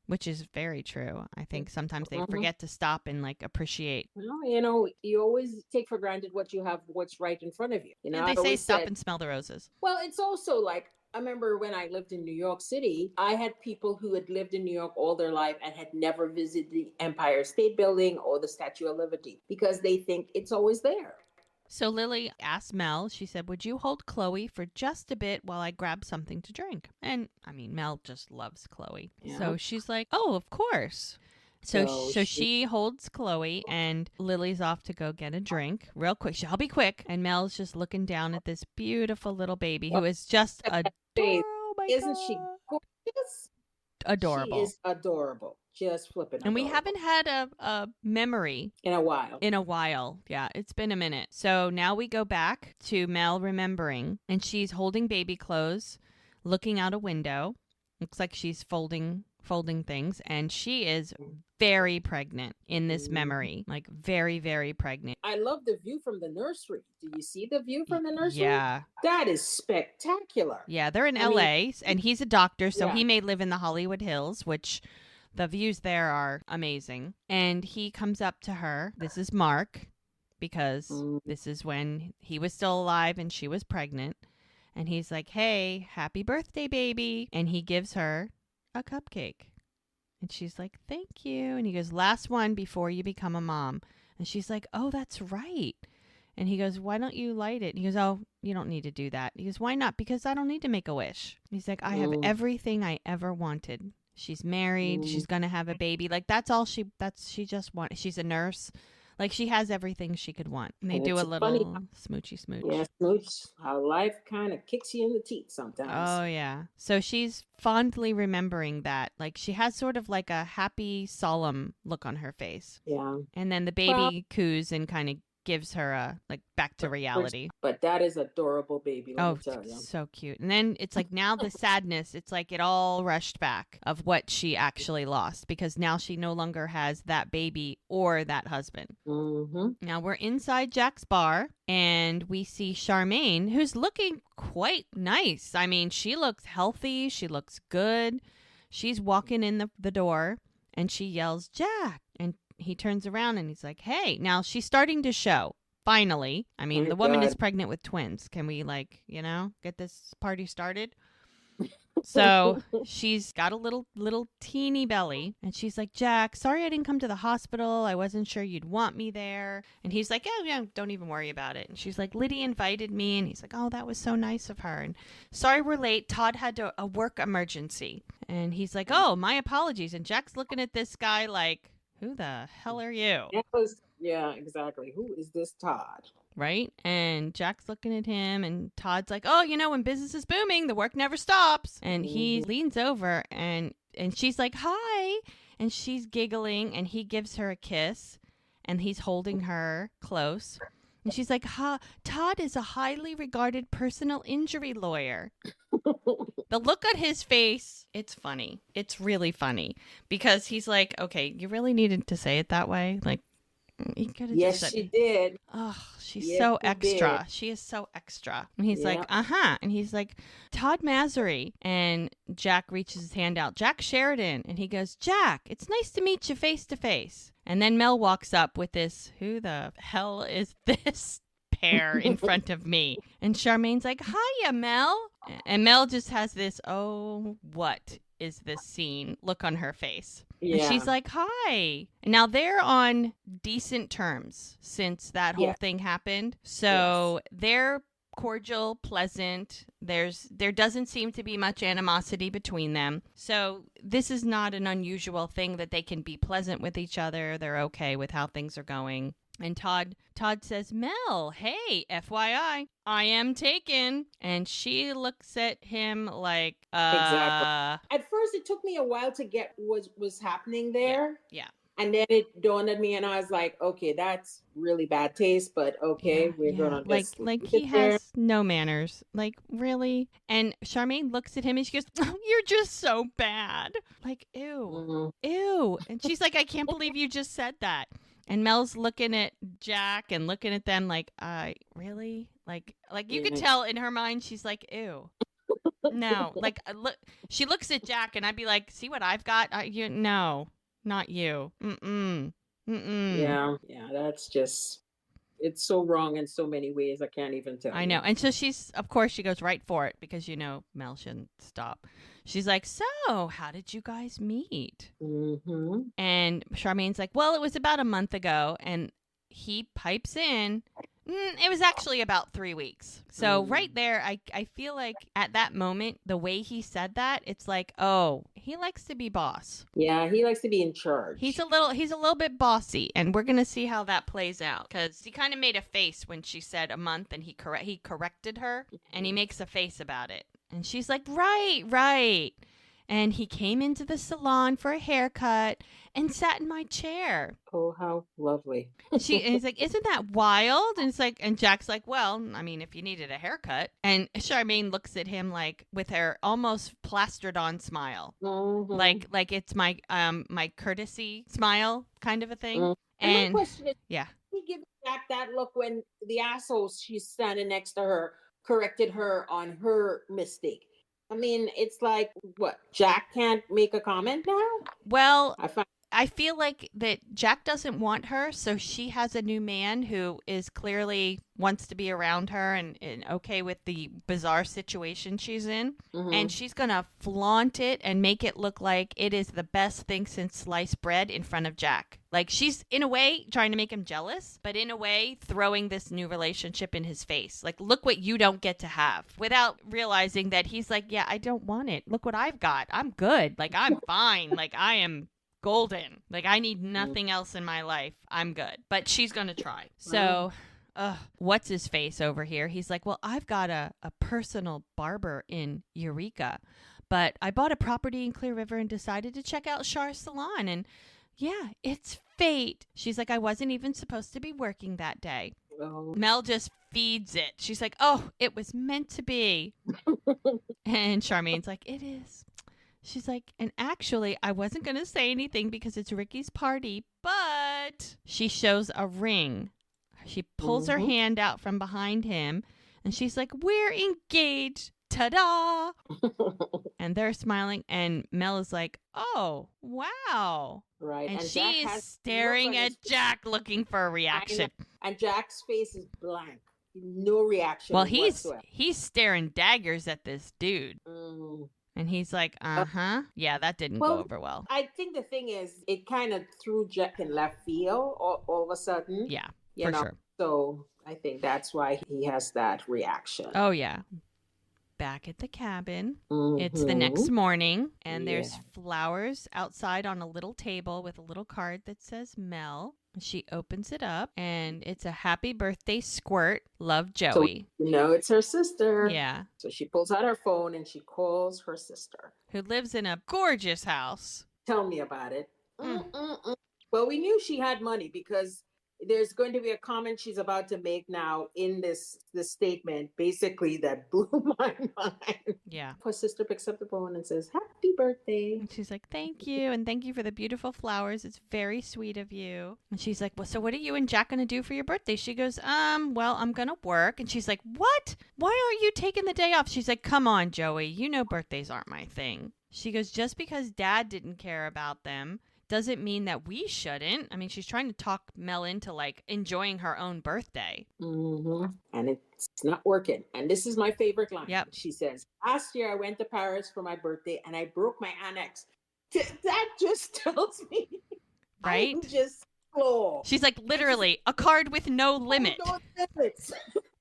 Speaker 1: Which is very true. I think sometimes they
Speaker 2: Mm-hmm.
Speaker 1: forget to stop and like appreciate.
Speaker 2: Well, you always take for granted what you have, what's right in front of you.
Speaker 1: And
Speaker 2: I
Speaker 1: they say
Speaker 2: always
Speaker 1: stop
Speaker 2: said,
Speaker 1: and smell the roses.
Speaker 2: well, it's also like, I remember when I lived in New York City, I had people who had lived in New York all their life and had never visited the Empire State Building or the Statue of Liberty because they think it's always there.
Speaker 1: So Lily asked Mel, she said, "Would you hold Chloe for just a bit while I grab something to drink?" And I mean, Mel just loves Chloe.
Speaker 2: Yeah.
Speaker 1: So she's like, "Oh, of course." So,
Speaker 2: So
Speaker 1: so she holds Chloe, and Lily's off to go get a drink real quick. I'll be quick. And Mel's just looking down at this beautiful little baby who is just adorable. Oh my
Speaker 2: isn't she
Speaker 1: God.
Speaker 2: gorgeous? She
Speaker 1: Adorable.
Speaker 2: is adorable. Just flipping
Speaker 1: And we
Speaker 2: adorable.
Speaker 1: haven't had a memory
Speaker 2: In a while.
Speaker 1: in a while. Yeah, it's been a minute. So now we go back to Mel remembering, and she's holding baby clothes, looking out a window. Looks like she's folding things, and she is very pregnant in this memory. Like very, very pregnant.
Speaker 2: I love the view from the nursery. Do you see the view from the nursery?
Speaker 1: Yeah.
Speaker 2: That is spectacular.
Speaker 1: Yeah, they're in
Speaker 2: I
Speaker 1: LA, and he's a doctor, so
Speaker 2: yeah.
Speaker 1: he may live in the Hollywood Hills, which the views there are amazing. And he comes up to her. This is Mark, because this is when he was still alive and she was pregnant. And he's like, "Hey, happy birthday, baby." And he gives her a cupcake. And she's like, "Thank you." And he goes, "Last one before you become a mom." And she's like, "Oh, that's right." And he goes, "Why don't you light it?" And he goes, "Oh, you don't need to do that." He goes, "Why not?" "Because I don't need to make a wish." He's like, "I have everything I ever wanted." She's married. She's going to have a baby. Like, that's all she just wants. She's a nurse. Like, she has everything she could want. And they do a little smoochy smooch.
Speaker 2: Yeah, smooch. How life kind of kicks you in the teeth sometimes.
Speaker 1: Oh, yeah. So she's fondly remembering that. Like, she has sort of like a happy, solemn look on her face.
Speaker 2: Yeah.
Speaker 1: And then the baby coos and kind of gives her a, like, back to reality.
Speaker 2: But that is adorable baby, let me tell you.
Speaker 1: So cute. And then it's like now the sadness, it's like it all rushed back of what she actually lost, because now she no longer has that baby or that husband.
Speaker 2: Mm-hmm.
Speaker 1: Now we're inside Jack's bar, and we see Charmaine, who's looking quite nice. I mean, she looks healthy. She looks good. She's walking in the door, and she yells, "Jack!" And he turns around and he's like, "Hey." Now she's starting to show. Finally. I mean,
Speaker 2: Thank
Speaker 1: the woman
Speaker 2: God.
Speaker 1: is pregnant with twins. Can we, like, get this party started? So she's got a little teeny belly, and she's like, "Jack, sorry I didn't come to the hospital. I wasn't sure you'd want me there." And he's like, yeah, don't even worry about it. And she's like, "Liddy invited me." And he's like, "Oh, that was so nice of her. And sorry we're late. Todd had a work emergency." And he's like, "Oh, my apologies." And Jack's looking at this guy like, "Who the hell are you?"
Speaker 2: Yeah, exactly. Who is this Todd?
Speaker 1: right? And Jack's looking at him, and Todd's like, oh, when business is booming, the work never stops. And he leans over, and she's like, hi. And she's giggling, and he gives her a kiss, and he's holding her close. And she's like, Todd is a highly regarded personal injury lawyer. The look on his face, it's funny. It's really funny because he's like, okay, you really needed to say it that way? Like, you could have
Speaker 2: Yes,
Speaker 1: just said,
Speaker 2: she did.
Speaker 1: oh, she's
Speaker 2: Yes,
Speaker 1: so
Speaker 2: she
Speaker 1: extra.
Speaker 2: did.
Speaker 1: She is so extra. And he's like,
Speaker 2: Yeah.
Speaker 1: uh-huh. And he's like, Todd Masery. And Jack reaches his hand out. Jack Sheridan. And he goes, Jack, it's nice to meet you face to face. And then Mel walks up with this, who the hell is this pair in front of me? And Charmaine's like, hiya, Mel. And Mel just has this, oh, what is this scene look on her face.
Speaker 2: Yeah.
Speaker 1: And she's like, hi. Now they're on decent terms since that whole thing happened. So they're cordial, pleasant. There doesn't seem to be much animosity between them. So this is not an unusual thing that they can be pleasant with each other. They're okay with how things are going. And Todd says, Mel, hey, FYI, I am taken. And she looks at him like,
Speaker 2: Exactly. At first, it took me a while to get what was happening there.
Speaker 1: Yeah.
Speaker 2: And then it dawned on me, and I was like, okay, that's really bad taste, but okay, we're going to just
Speaker 1: like he has no manners. Like, really? And Charmaine looks at him and she goes, oh, you're just so bad. Like, ew. Ew. And she's like, I can't believe you just said that. And Mel's looking at Jack and looking at them like, really? Like you could tell in her mind, she's like, ew. No. Like, look, she looks at Jack and I'd be like, see what I've got? No, not you. Mm-mm.
Speaker 2: Yeah, that's just, it's so wrong in so many ways. I can't even tell.
Speaker 1: I know. And so of course, she goes right for it because, Mel shouldn't stop. She's like, so how did you guys meet? Mm-hmm. And Charmaine's like, well, it was about a month ago. And he pipes in, it was actually about 3 weeks. So right there, I feel like at that moment, the way he said that, it's like, oh, he likes to be boss.
Speaker 2: Yeah, he likes to be in charge.
Speaker 1: He's a little bit bossy, and we're gonna see how that plays out. Because he kind of made a face when she said a month, and he corrected her, and he makes a face about it, and she's like, right. And he came into the salon for a haircut and sat in my chair.
Speaker 2: Oh, how lovely.
Speaker 1: And he's like, isn't that wild? And it's like, and Jack's like, well, I mean, if you needed a haircut. And Charmaine looks at him like with her almost plastered on smile. Mm-hmm. Like it's my courtesy smile kind of a thing. Mm-hmm.
Speaker 2: And my question is, he give Jack that look when the asshole she's standing next to her corrected her on her mistake? I mean, it's like, what, Jack can't make a comment now?
Speaker 1: Well, I feel like that Jack doesn't want her, so she has a new man who is clearly wants to be around her and okay with the bizarre situation she's in. Mm-hmm. And she's going to flaunt it and make it look like it is the best thing since sliced bread in front of Jack. Like, she's, in a way, trying to make him jealous, but in a way, throwing this new relationship in his face. Like, look what you don't get to have. Without realizing that he's like, yeah, I don't want it. Look what I've got. I'm good. Like, I'm fine. Like, I am golden. Like, I need nothing else in my life. I'm good. But she's going to try. So, what's his face over here? He's like, well, I've got a personal barber in Eureka, but I bought a property in Clear River and decided to check out Char's salon. And yeah, it's fate. She's like, I wasn't even supposed to be working that day. Oh. Mel just feeds it. She's like, oh, it was meant to be. And Charmaine's like, it is. She's like, and actually, I wasn't going to say anything because it's Ricky's party, but she shows a ring. She pulls her hand out from behind him, and she's like, we're engaged. Ta-da! And they're smiling, and Mel is like, oh, wow.
Speaker 2: Right.
Speaker 1: And she's staring at Jack looking for a reaction.
Speaker 2: And Jack's face is blank. No reaction.
Speaker 1: Well, he's staring daggers at this dude. And he's like, yeah, that didn't go over well.
Speaker 2: I think the thing is, it kind of threw Jack in left field all of a sudden.
Speaker 1: Yeah, for sure.
Speaker 2: So I think that's why he has that reaction.
Speaker 1: Oh, yeah. Back at the cabin. Mm-hmm. It's the next morning, and there's flowers outside on a little table with a little card that says Mel. She opens it up and it's a happy birthday squirt. Love,
Speaker 2: So
Speaker 1: Joey.
Speaker 2: it's her sister.
Speaker 1: Yeah.
Speaker 2: So she pulls out her phone and she calls her sister.
Speaker 1: Who lives in a gorgeous house.
Speaker 2: Tell me about it.
Speaker 1: Mm.
Speaker 2: Well, we knew she had money because there's going to be a comment she's about to make now in this statement, basically that blew my mind.
Speaker 1: Yeah.
Speaker 2: Her sister picks up the phone and says, "Happy birthday."
Speaker 1: And she's like, thank you. And thank you for the beautiful flowers. It's very sweet of you. And she's like, well, so what are you and Jack going to do for your birthday? She goes, well, I'm going to work. And she's like, what? Why aren't you taking the day off? She's like, come on, Joey. You know birthdays aren't my thing. She goes, just because Dad didn't care about them doesn't mean that we shouldn't. I mean, she's trying to talk Mel into like enjoying her own birthday.
Speaker 2: And it's not working. And this is my favorite line.
Speaker 1: Yep.
Speaker 2: She says, last year I went to Paris for my birthday and I broke my annex. That just tells me,
Speaker 1: right?
Speaker 2: I'm just slow.
Speaker 1: She's like, literally, a card with no limit.
Speaker 2: No limits.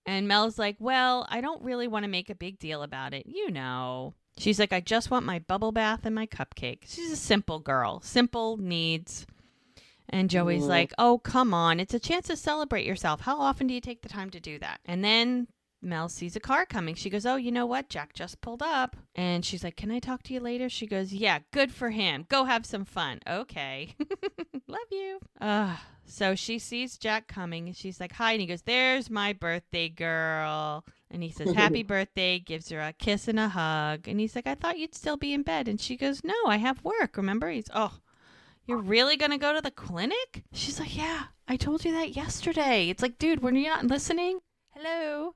Speaker 1: And Mel's like, well, I don't really want to make a big deal about it. You know. She's like, I just want my bubble bath and my cupcake. She's a simple girl. Simple needs. And Joey's like, oh, come on. It's a chance to celebrate yourself. How often do you take the time to do that? And then Mel sees a car coming. She goes, oh, you know what? Jack just pulled up. And she's like, can I talk to you later? She goes, yeah, good for him. Go have some fun. Okay. Love you. So she sees Jack coming. And she's like, hi. And he goes, there's my birthday girl. And he says, happy birthday, gives her a kiss and a hug. And he's like, I thought you'd still be in bed. And she goes, no, I have work. Remember? He's, oh, you're really going to go to the clinic? She's like, yeah, I told you that yesterday. It's like, dude, were you not listening? Hello?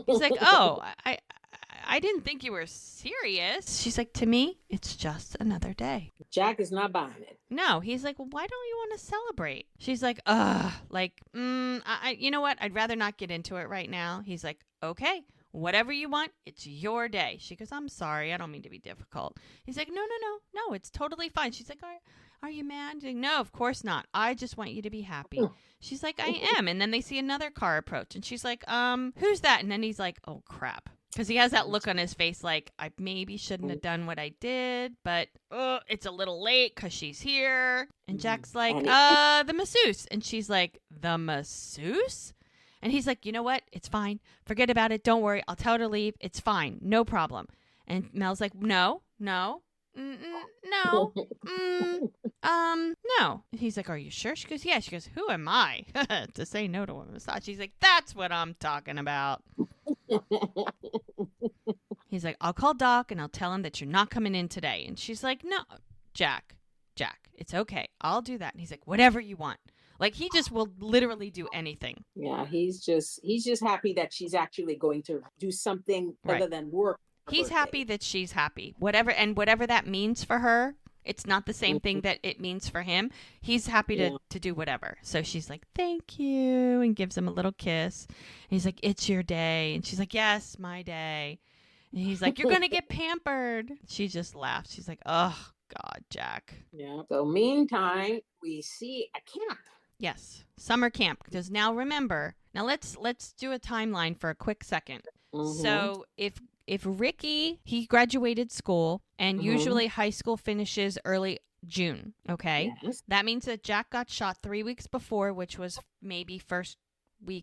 Speaker 1: He's like, oh, I didn't think you were serious. She's like, to me, it's just another day.
Speaker 2: Jack is not buying it.
Speaker 1: No, he's like, well, why don't you want to celebrate? She's like, you know what? I'd rather not get into it right now. He's like, okay, whatever you want, it's your day. She goes, I'm sorry, I don't mean to be difficult. He's like, no, it's totally fine. She's like, are you mad? He's like, no, of course not. I just want you to be happy. She's like, I am. And then they see another car approach, and she's like, who's that? And then he's like, oh, crap. Because he has that look on his face like, I maybe shouldn't have done what I did, but it's a little late because she's here. And Jack's like, the masseuse. And she's like, the masseuse? And he's like, you know what? It's fine. Forget about it. Don't worry. I'll tell her to leave. It's fine. No problem. And Mel's like, no. No. He's like, are you sure? She goes, yeah. She goes, who am I to say no to a massage? She's like, that's what I'm talking about. He's like, I'll call Doc and I'll tell him that you're not coming in today. And she's like, no, Jack, it's okay. I'll do that. And he's like, whatever you want. Like, he just will literally do anything.
Speaker 2: Yeah, he's just happy that she's actually going to do something other than work.
Speaker 1: He's happy that she's happy. Whatever that means for her, it's not the same thing that it means for him. He's happy to do whatever. So she's like, thank you, and gives him a little kiss. And he's like, it's your day. And she's like, yes, my day. And he's like, you're going to get pampered. She just laughs. She's like, oh, God, Jack.
Speaker 2: Yeah. So meantime, we see a camp.
Speaker 1: Yes, summer camp. Because now remember, let's do a timeline for a quick second. So if Ricky, he graduated school, and usually high school finishes early June, okay?
Speaker 2: Yes.
Speaker 1: That means that Jack got shot 3 weeks before, which was maybe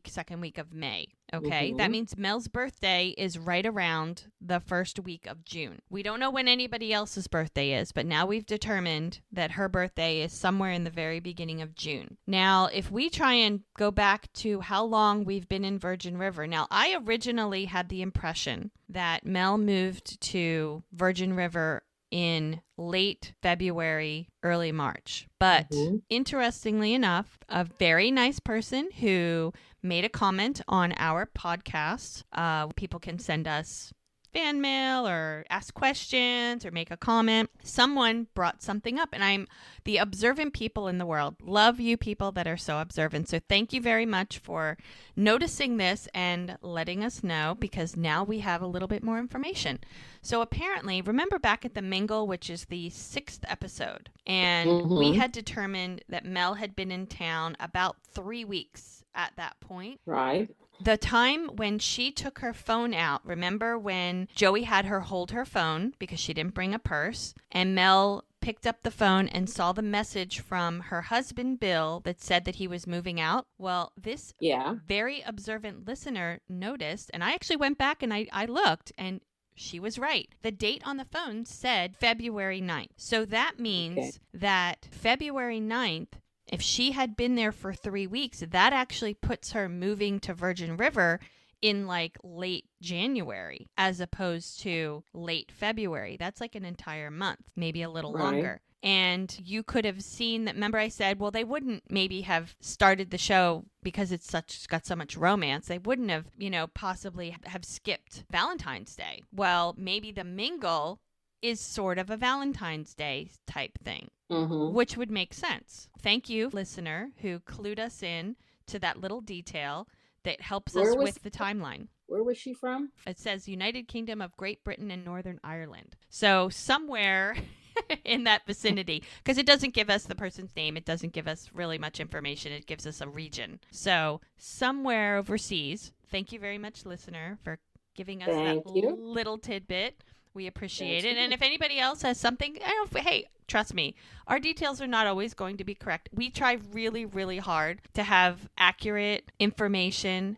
Speaker 1: second week of May, okay? That means Mel's birthday is right around the first week of June. We don't know when anybody else's birthday is, but now we've determined that her birthday is somewhere in the very beginning of June. Now, if we try and go back to how long we've been in Virgin River, now I originally had the impression that Mel moved to Virgin River in late February, early March. But interestingly enough, a very nice person who made a comment on our podcast, people can send us fan mail or ask questions or make a comment. Someone brought something up, and I'm the observant people in the world. Love you people that are so observant. So thank you very much for noticing this and letting us know, because now we have a little bit more information. So apparently, remember back at the Mingle, which is the 6th episode, and we had determined that Mel had been in town about 3 weeks at that point.
Speaker 2: Right.
Speaker 1: The time when she took her phone out, remember when Joey had her hold her phone because she didn't bring a purse, and Mel picked up the phone and saw the message from her husband, Bill, that said that he was moving out. Well, this
Speaker 2: Yeah.
Speaker 1: very observant listener noticed, and I actually went back and I looked, and she was right. The date on the phone said February 9th. So that
Speaker 2: Okay.
Speaker 1: means that February 9th, if she had been there for 3 weeks, that actually puts her moving to Virgin River in like late January as opposed to late February. That's like an entire month, maybe a little
Speaker 2: Right.
Speaker 1: longer. And you could have seen that. Remember, I said, well, they wouldn't maybe have started the show because it's got so much romance. They wouldn't have, possibly have skipped Valentine's Day. Well, maybe the mingle is sort of a Valentine's Day type thing,
Speaker 2: Mm-hmm.
Speaker 1: which would make sense. Thank you, listener, who clued us in to that little detail that helps
Speaker 2: Where
Speaker 1: us
Speaker 2: was
Speaker 1: with the timeline.
Speaker 2: where was she from?
Speaker 1: It says United Kingdom of Great Britain and Northern Ireland. So somewhere in that vicinity, because it doesn't give us the person's name. It doesn't give us really much information. It gives us a region. So somewhere overseas. Thank you very much, listener, for giving us that
Speaker 2: Thank you.
Speaker 1: little tidbit. We appreciate
Speaker 2: That's
Speaker 1: it. And
Speaker 2: good.
Speaker 1: if anybody else has something, hey, trust me, our details are not always going to be correct. We try really, really hard to have accurate information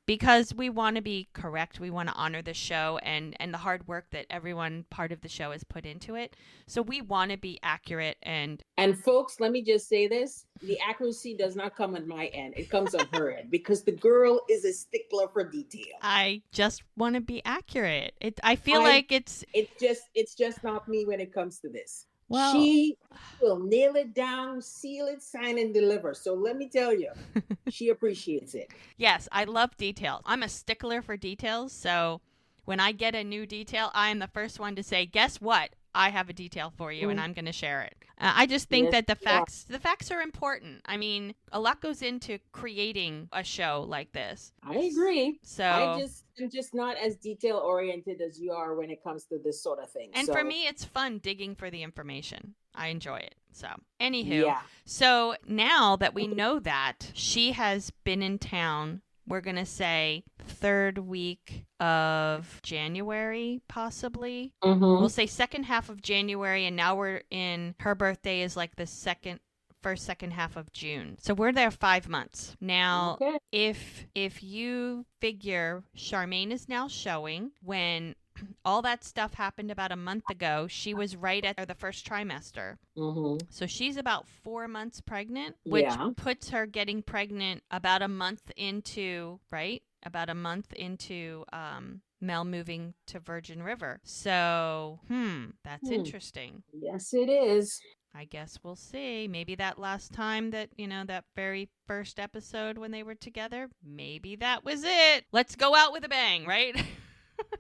Speaker 1: because we want to be correct. We want to honor the show and the hard work that everyone part of the show has put into it. So we want to be accurate. And
Speaker 2: folks, let me just say this. The accuracy does not come on my end. It comes on her end because the girl is a stickler for detail.
Speaker 1: I just want to be accurate. I feel
Speaker 2: I-
Speaker 1: like it's
Speaker 2: It's just not me when it comes to this.
Speaker 1: well,
Speaker 2: She will nail it down, seal it, sign, and deliver. So let me tell you, she appreciates it.
Speaker 1: yes, I love details. I'm a stickler for details. So when I get a new detail, I am the first one to say, guess what? I have a detail for you and I'm going to share it. I just think
Speaker 2: Yes,
Speaker 1: that the
Speaker 2: you are.
Speaker 1: facts are important. I mean, a lot goes into creating a show like this.
Speaker 2: I agree.
Speaker 1: So
Speaker 2: I'm just not as detail oriented as you are when it comes to this sort of thing.
Speaker 1: and
Speaker 2: So,
Speaker 1: for me, it's fun digging for the information. I enjoy it. So, anywho,
Speaker 2: yeah.
Speaker 1: so now that we know that she has been in town, we're going to say third week of January, possibly.
Speaker 2: Mm-hmm.
Speaker 1: We'll say second half of January, and now we're in, her birthday is like the second half of June. So we're there 5 months. Now,
Speaker 2: Okay.
Speaker 1: if you figure Charmaine is now showing when all that stuff happened about a month ago, she was right at the first trimester.
Speaker 2: Mm-hmm.
Speaker 1: So she's about 4 months pregnant, which
Speaker 2: Yeah.
Speaker 1: puts her getting pregnant about a month into, right? About a month into Mel moving to Virgin River. So, that's interesting.
Speaker 2: Yes, it is.
Speaker 1: I guess we'll see. Maybe that last time that, that very first episode when they were together, maybe that was it. Let's go out with a bang, right?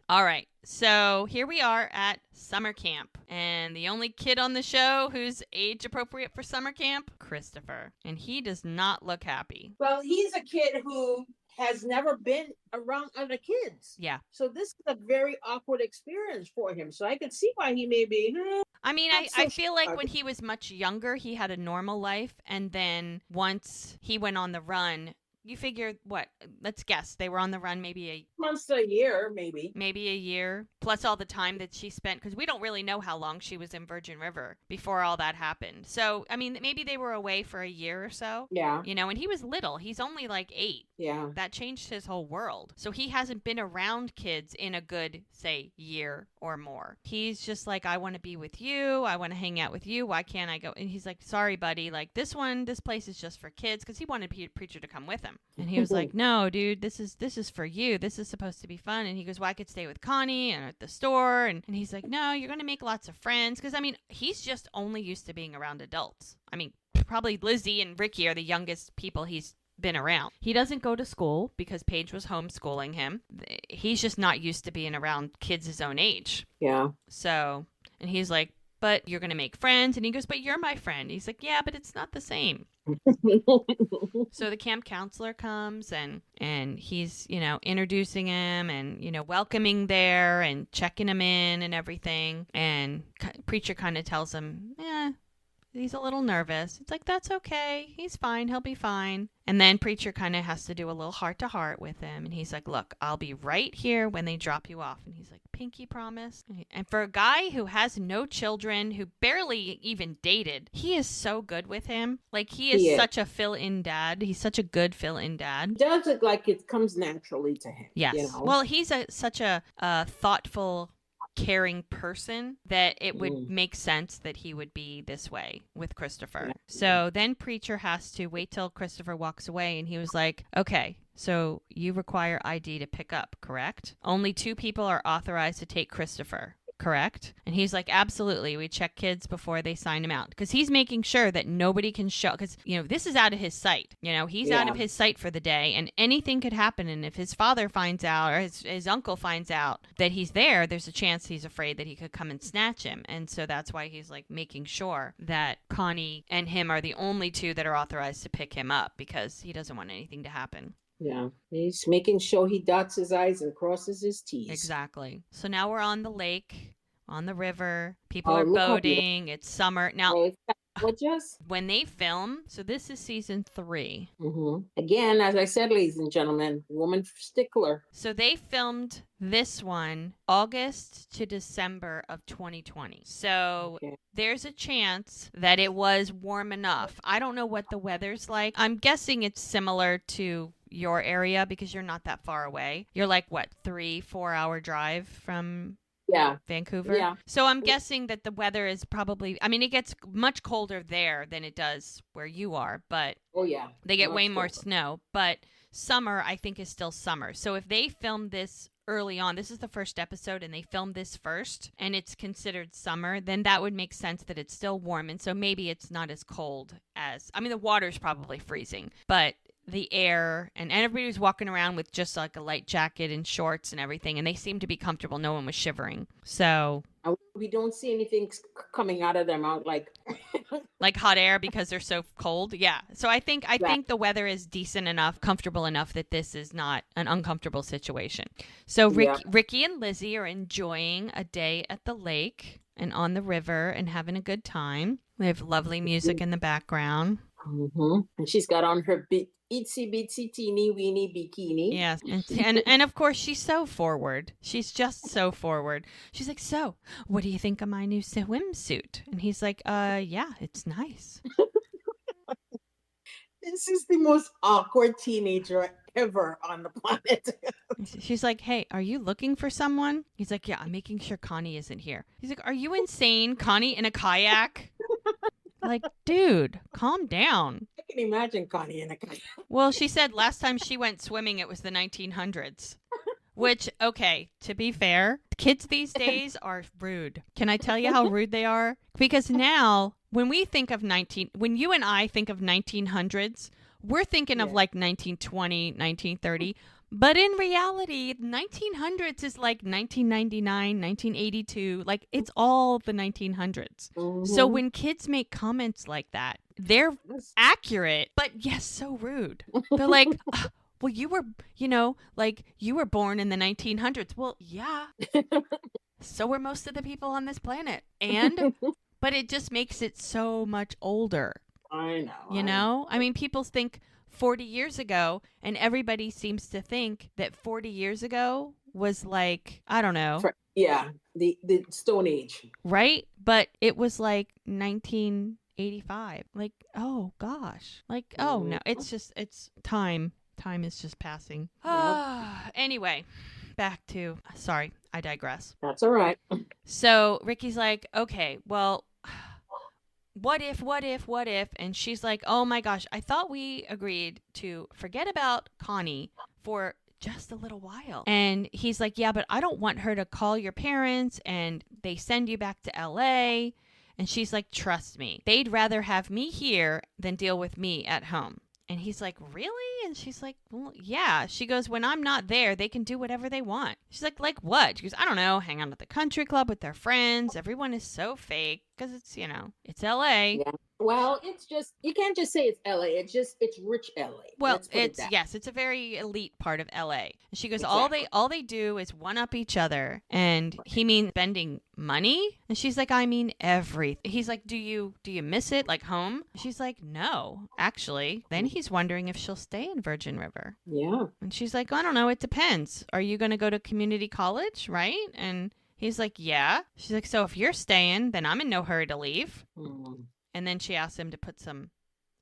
Speaker 1: All right. So here we are at summer camp. And the only kid on the show who's age appropriate for summer camp, Christopher. And he does not look happy.
Speaker 2: Well, he's a kid who has never been around other kids.
Speaker 1: Yeah.
Speaker 2: So this is a very awkward experience for him. So I could see why he may be.
Speaker 1: I mean,
Speaker 2: Not so
Speaker 1: I feel like
Speaker 2: sure.
Speaker 1: when he was much younger, he had a normal life. And then once he went on the run, you figure what? Let's guess. They were on the run maybe
Speaker 2: Months to a year, maybe.
Speaker 1: a year, plus all the time that she spent, because we don't really know how long she was in Virgin River before all that happened. So, I mean, maybe they were away for a year or so.
Speaker 2: Yeah.
Speaker 1: And he was little. He's only like 8.
Speaker 2: Yeah.
Speaker 1: That changed his whole world. So he hasn't been around kids in a good, say, year or more. He's just like, I want to be with you. I want to hang out with you. Why can't I go? And he's like, sorry, buddy. Like this place is just for kids, because he wanted Preacher to come with him. And he was like, no, dude, this is for you. This is supposed to be fun. And he goes, well, I could stay with Connie and at the store. And he's like, no, you're going to make lots of friends. Because, I mean, he's just only used to being around adults. I mean, probably Lizzie and Ricky are the youngest people he's been around. He doesn't go to school because Paige was homeschooling him. He's just not used to being around kids his own age.
Speaker 2: Yeah.
Speaker 1: So, and he's like, but you're going to make friends. And he goes, but you're my friend. He's like, yeah, but it's not the same. So the camp counselor comes and he's, introducing him and, welcoming there and checking him in and everything. And Preacher kind of tells him, He's a little nervous. It's like, that's okay. He's fine. He'll be fine. And then Preacher kind of has to do a little heart to heart with him. And he's like, look, I'll be right here when they drop you off. And he's like, pinky promise. And for a guy who has no children, who barely even dated, he is so good with him. Like, he is such a fill-in dad. He's such a good fill-in dad.
Speaker 2: He does it like it comes naturally to him.
Speaker 1: Yes.
Speaker 2: You know?
Speaker 1: Well, he's such a thoughtful, caring person that it would make sense that he would be this way with Christopher. Yeah. So then Preacher has to wait till Christopher walks away, and he was like, okay, so you require ID to pick up, correct? Only 2 people are authorized to take Christopher, correct? And he's like, absolutely. We check kids before they sign him out, because he's making sure that nobody can show, because, you know, this is out of his sight. You know, he's out of his sight for the day, and anything could happen. And if his father finds out, or his uncle finds out that he's there, there's a chance he's afraid that he could come and snatch him. And so that's why he's like making sure that Connie and him are the only 2 that are authorized to pick him up, because he doesn't want anything to happen.
Speaker 2: Yeah, he's making sure he dots his I's and crosses his T's.
Speaker 1: Exactly. So now we're on the lake, on the river. People are boating. It's summer. Now, when they film, so this is season 3.
Speaker 2: Again, as I said, ladies and gentlemen, woman stickler.
Speaker 1: So they filmed this one August to December of 2020. So there's a chance that it was warm enough. I don't know what the weather's like. I'm guessing it's similar to your area, because you're not that far away. You're like, what, 3-4 hour drive from Vancouver?
Speaker 2: Yeah.
Speaker 1: So I'm guessing that the weather is probably, I mean, it gets much colder there than it does where you are, but they get way more snow. But summer, I think, is still summer. So if they filmed this early on, this is the first episode, and they filmed this first, and it's considered summer, then that would make sense that it's still warm. And so maybe it's not as cold as, I mean, the water's probably freezing, but the air, and everybody was walking around with just like a light jacket and shorts and everything, and they seemed to be comfortable. No one was shivering. So
Speaker 2: we don't see anything coming out of their mouth like
Speaker 1: like hot air because they're so cold. Yeah. So I think the weather is decent enough, comfortable enough, that this is not an uncomfortable situation. So Ricky and Lizzie are enjoying a day at the lake and on the river and having a good time. They have lovely music in the background.
Speaker 2: And she's got on her itsy bitsy teeny weeny bikini.
Speaker 1: Yes, and of course she's so forward. She's just so forward. She's like, so what do you think of my new swimsuit? And he's like, yeah, it's nice.
Speaker 2: This is the most awkward teenager ever on the planet.
Speaker 1: She's like, hey, are you looking for someone? He's like, yeah, I'm making sure Connie isn't here. He's like, are you insane? Connie in a kayak? Like, dude, calm down.
Speaker 2: I can imagine Connie in a kayak.
Speaker 1: Well, she said last time she went swimming, it was the 1900s. Which, okay, to be fair, kids these days are rude. Can I tell you how rude they are? Because now, when you and I think of 1900s, we're thinking of like 1920, 1930. But in reality, 1900s is like 1999, 1982. Like, it's all the 1900s. So when kids make comments like that, they're accurate, but yes, so rude. They're like, well, you were born in the 1900s. Well, yeah. So were most of the people on this planet. But it just makes it so much older.
Speaker 2: I know.
Speaker 1: You know? I mean, people think 40 years ago, and everybody seems to think that 40 years ago was like, I don't know.
Speaker 2: The Stone Age.
Speaker 1: Right? But it was like 1985. Like, oh gosh. Like, oh no. It's time. Time is just passing. Anyway, back to, sorry, I digress.
Speaker 2: That's all right.
Speaker 1: So Ricky's like, okay, well, what if? And she's like, oh my gosh, I thought we agreed to forget about Connie for just a little while. And he's like, yeah, but I don't want her to call your parents and they send you back to LA. And she's like, trust me, they'd rather have me here than deal with me at home. And he's like, really? And she's like, well, yeah. She goes, when I'm not there, they can do whatever they want. She's like what? She goes, I don't know, hang out at the country club with their friends. Everyone is so fake. because it's LA.
Speaker 2: Yeah. Well, it's just, you can't just say it's LA. It's rich LA.
Speaker 1: Well,
Speaker 2: Let's put it that.
Speaker 1: it's a very elite part of LA. And she goes,
Speaker 2: Exactly.
Speaker 1: all they do is one up each other. And he means spending money? And she's like, I mean everything. He's like, do you miss it like home? She's like, no, actually. Then he's wondering if she'll stay in Virgin River.
Speaker 2: Yeah.
Speaker 1: And she's like, I don't know, it depends. Are you going to go to community college, right? And he's like, yeah. She's like, so if you're staying, then I'm in no hurry to leave.
Speaker 2: Mm.
Speaker 1: And then she asks him to put some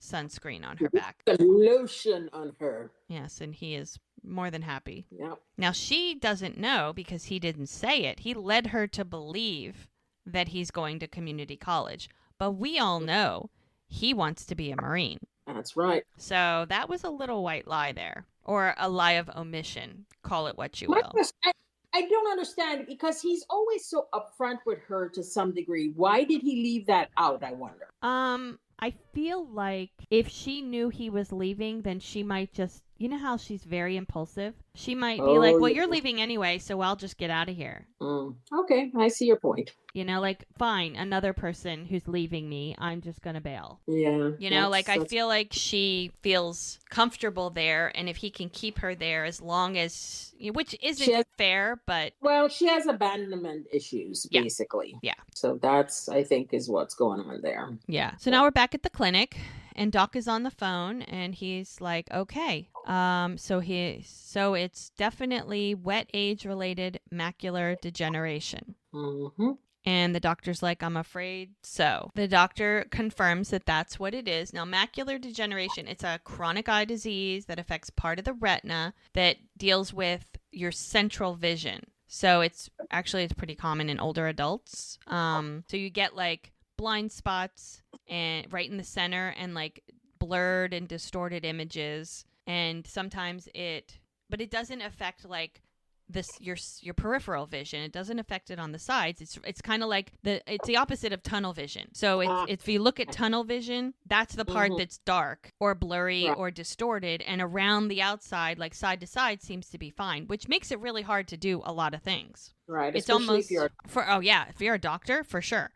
Speaker 1: sunscreen on her back.
Speaker 2: The lotion on her.
Speaker 1: Yes, and he is more than happy.
Speaker 2: Yeah.
Speaker 1: Now, she doesn't know because he didn't say it. He led her to believe that he's going to community college. But we all know he wants to be a Marine.
Speaker 2: That's right.
Speaker 1: So that was a little white lie there, or a lie of omission. Call it what you
Speaker 2: My
Speaker 1: will.
Speaker 2: question, I don't understand, because he's always so upfront with her to some degree. Why did he leave that out, I wonder?
Speaker 1: I feel like if she knew he was leaving, then she might just, how she's very impulsive. She might be like, well, you're leaving anyway, so I'll just get out of here.
Speaker 2: Okay, I see your point.
Speaker 1: Like, fine, another person who's leaving me, I'm just going to bail.
Speaker 2: Yeah.
Speaker 1: I feel like she feels comfortable there, and if he can keep her there as long as, which isn't fair, but...
Speaker 2: Well, she has abandonment issues, basically.
Speaker 1: Yeah.
Speaker 2: So that's, I think, is what's going on there.
Speaker 1: Yeah. So now we're back at the clinic, and Doc is on the phone, and he's like, okay. So it's definitely wet age-related macular degeneration.
Speaker 2: Mm-hmm.
Speaker 1: And the doctor's like, I'm afraid so. The doctor confirms that that's what it is. Now, macular degeneration, it's a chronic eye disease that affects part of the retina that deals with your central vision. So it's pretty common in older adults. So you get like blind spots and right in the center, and like blurred and distorted images. And sometimes but it doesn't affect like your peripheral vision. It doesn't affect it on the sides. It's kind of like it's the opposite of tunnel vision. So if you look at tunnel vision, that's the part that's dark or blurry or distorted, and around the outside, like side to side, seems to be fine, which makes it really hard to do a lot of things.
Speaker 2: Right.
Speaker 1: It's almost if you're a doctor, for sure.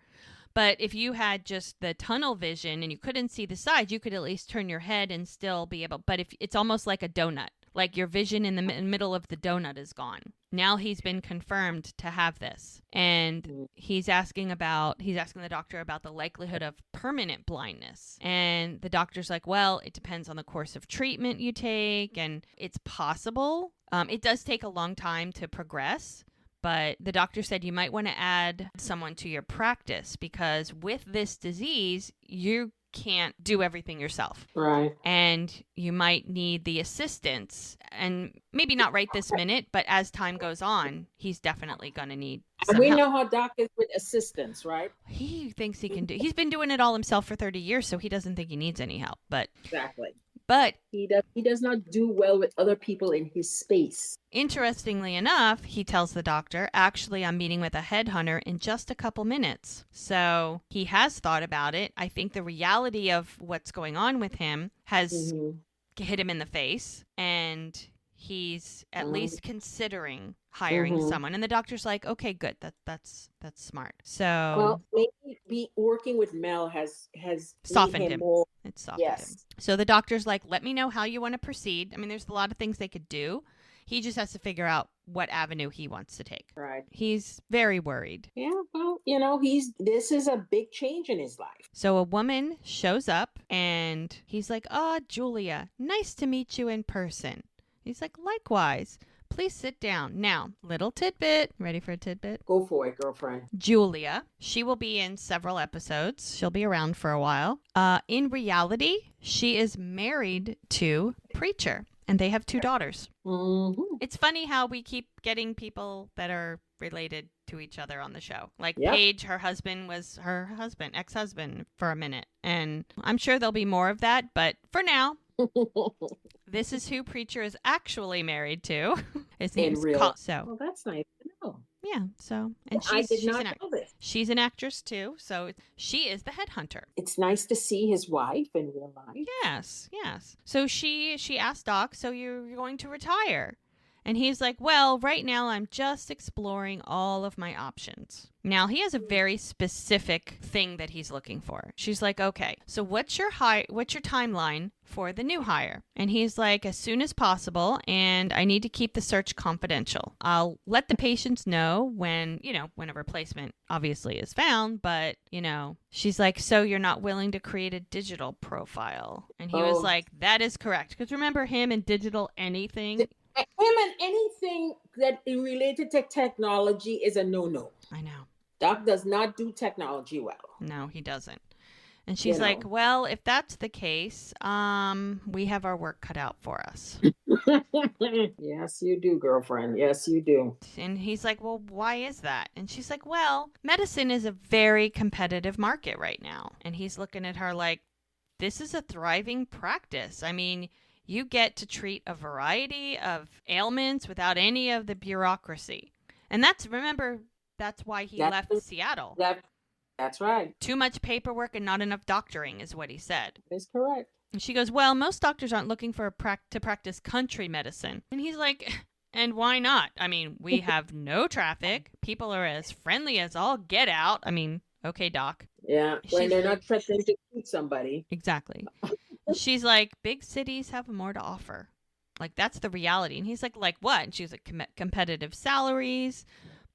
Speaker 1: But if you had just the tunnel vision and you couldn't see the sides, you could at least turn your head and still be able. But if it's almost like a donut. Like your vision in the middle of the donut is gone. Now he's been confirmed to have this. And he's asking the doctor about the likelihood of permanent blindness. And the doctor's like, well, it depends on the course of treatment you take. And it's possible. It does take a long time to progress. But the doctor said you might want to add someone to your practice, because with this disease, you can't do everything yourself.
Speaker 2: Right.
Speaker 1: And you might need the assistance, and maybe not right this minute, but as time goes on, he's definitely going to need some
Speaker 2: we
Speaker 1: help.
Speaker 2: know how Doc is with assistance, right?
Speaker 1: He thinks he can he's been doing it all himself for 30 years, so he doesn't think he needs any help. But
Speaker 2: exactly.
Speaker 1: But
Speaker 2: he does not do well with other people in his space.
Speaker 1: Interestingly enough, he tells the doctor, actually, I'm meeting with a headhunter in just a couple minutes. So he has thought about it. I think the reality of what's going on with him has hit him in the face, and he's at least considering hiring someone. And the doctor's like, okay, good. That's smart. So
Speaker 2: well, maybe working with Mel has
Speaker 1: softened him.
Speaker 2: More.
Speaker 1: It softened him. So the doctor's like, let me know how you want to proceed. I mean, there's a lot of things they could do. He just has to figure out what avenue he wants to take.
Speaker 2: Right.
Speaker 1: He's very worried.
Speaker 2: Yeah, well, this is a big change in his life.
Speaker 1: So a woman shows up, and he's like, Julia, nice to meet you in person. He's like, likewise. Please sit down. Now, little tidbit. Ready for a tidbit?
Speaker 2: Go for it, girlfriend.
Speaker 1: Julia. She will be in several episodes. She'll be around for a while. In reality, she is married to Preacher, and they have 2 daughters.
Speaker 2: Mm-hmm.
Speaker 1: It's funny how we keep getting people that are related to each other on the show. Like Paige, her husband was her ex-husband for a minute. And I'm sure there'll be more of that. But for now, this is who Preacher is actually married to. His name's
Speaker 2: well, that's nice to know.
Speaker 1: Yeah, so and
Speaker 2: I did not know this.
Speaker 1: She's an actress too, so she is the headhunter.
Speaker 2: It's nice to see his wife in real life.
Speaker 1: Yes. So she asked Doc, so you're going to retire? And he's like, well, right now I'm just exploring all of my options. Now, he has a very specific thing that he's looking for. She's like, okay, so what's your timeline for the new hire? And he's like, as soon as possible, and I need to keep the search confidential. I'll let the patients know when a replacement obviously is found, but, she's like, so you're not willing to create a digital profile? And he was like, that is correct. Because remember, him and digital anything.
Speaker 2: Him and anything that is related to technology is a no-no.
Speaker 1: I know.
Speaker 2: Doc does not do technology well.
Speaker 1: No, he doesn't. And she's like, well, if that's the case, we have our work cut out for us.
Speaker 2: Yes, you do, girlfriend. Yes, you do.
Speaker 1: And he's like, well, why is that? And she's like, well, medicine is a very competitive market right now. And he's looking at her like, this is a thriving practice. I mean, you get to treat a variety of ailments without any of the bureaucracy. And that's why he left Seattle.
Speaker 2: That's right.
Speaker 1: Too much paperwork and not enough doctoring is what he said.
Speaker 2: That's correct.
Speaker 1: And she goes, well, most doctors aren't looking to practice country medicine. And he's like, and why not? I mean, we have no traffic. People are as friendly as all get out. I mean, okay, doc.
Speaker 2: Yeah, when they're not threatening to shoot somebody.
Speaker 1: Exactly. She's like, big cities have more to offer. Like, that's the reality. And he's like what? And she's like, competitive salaries,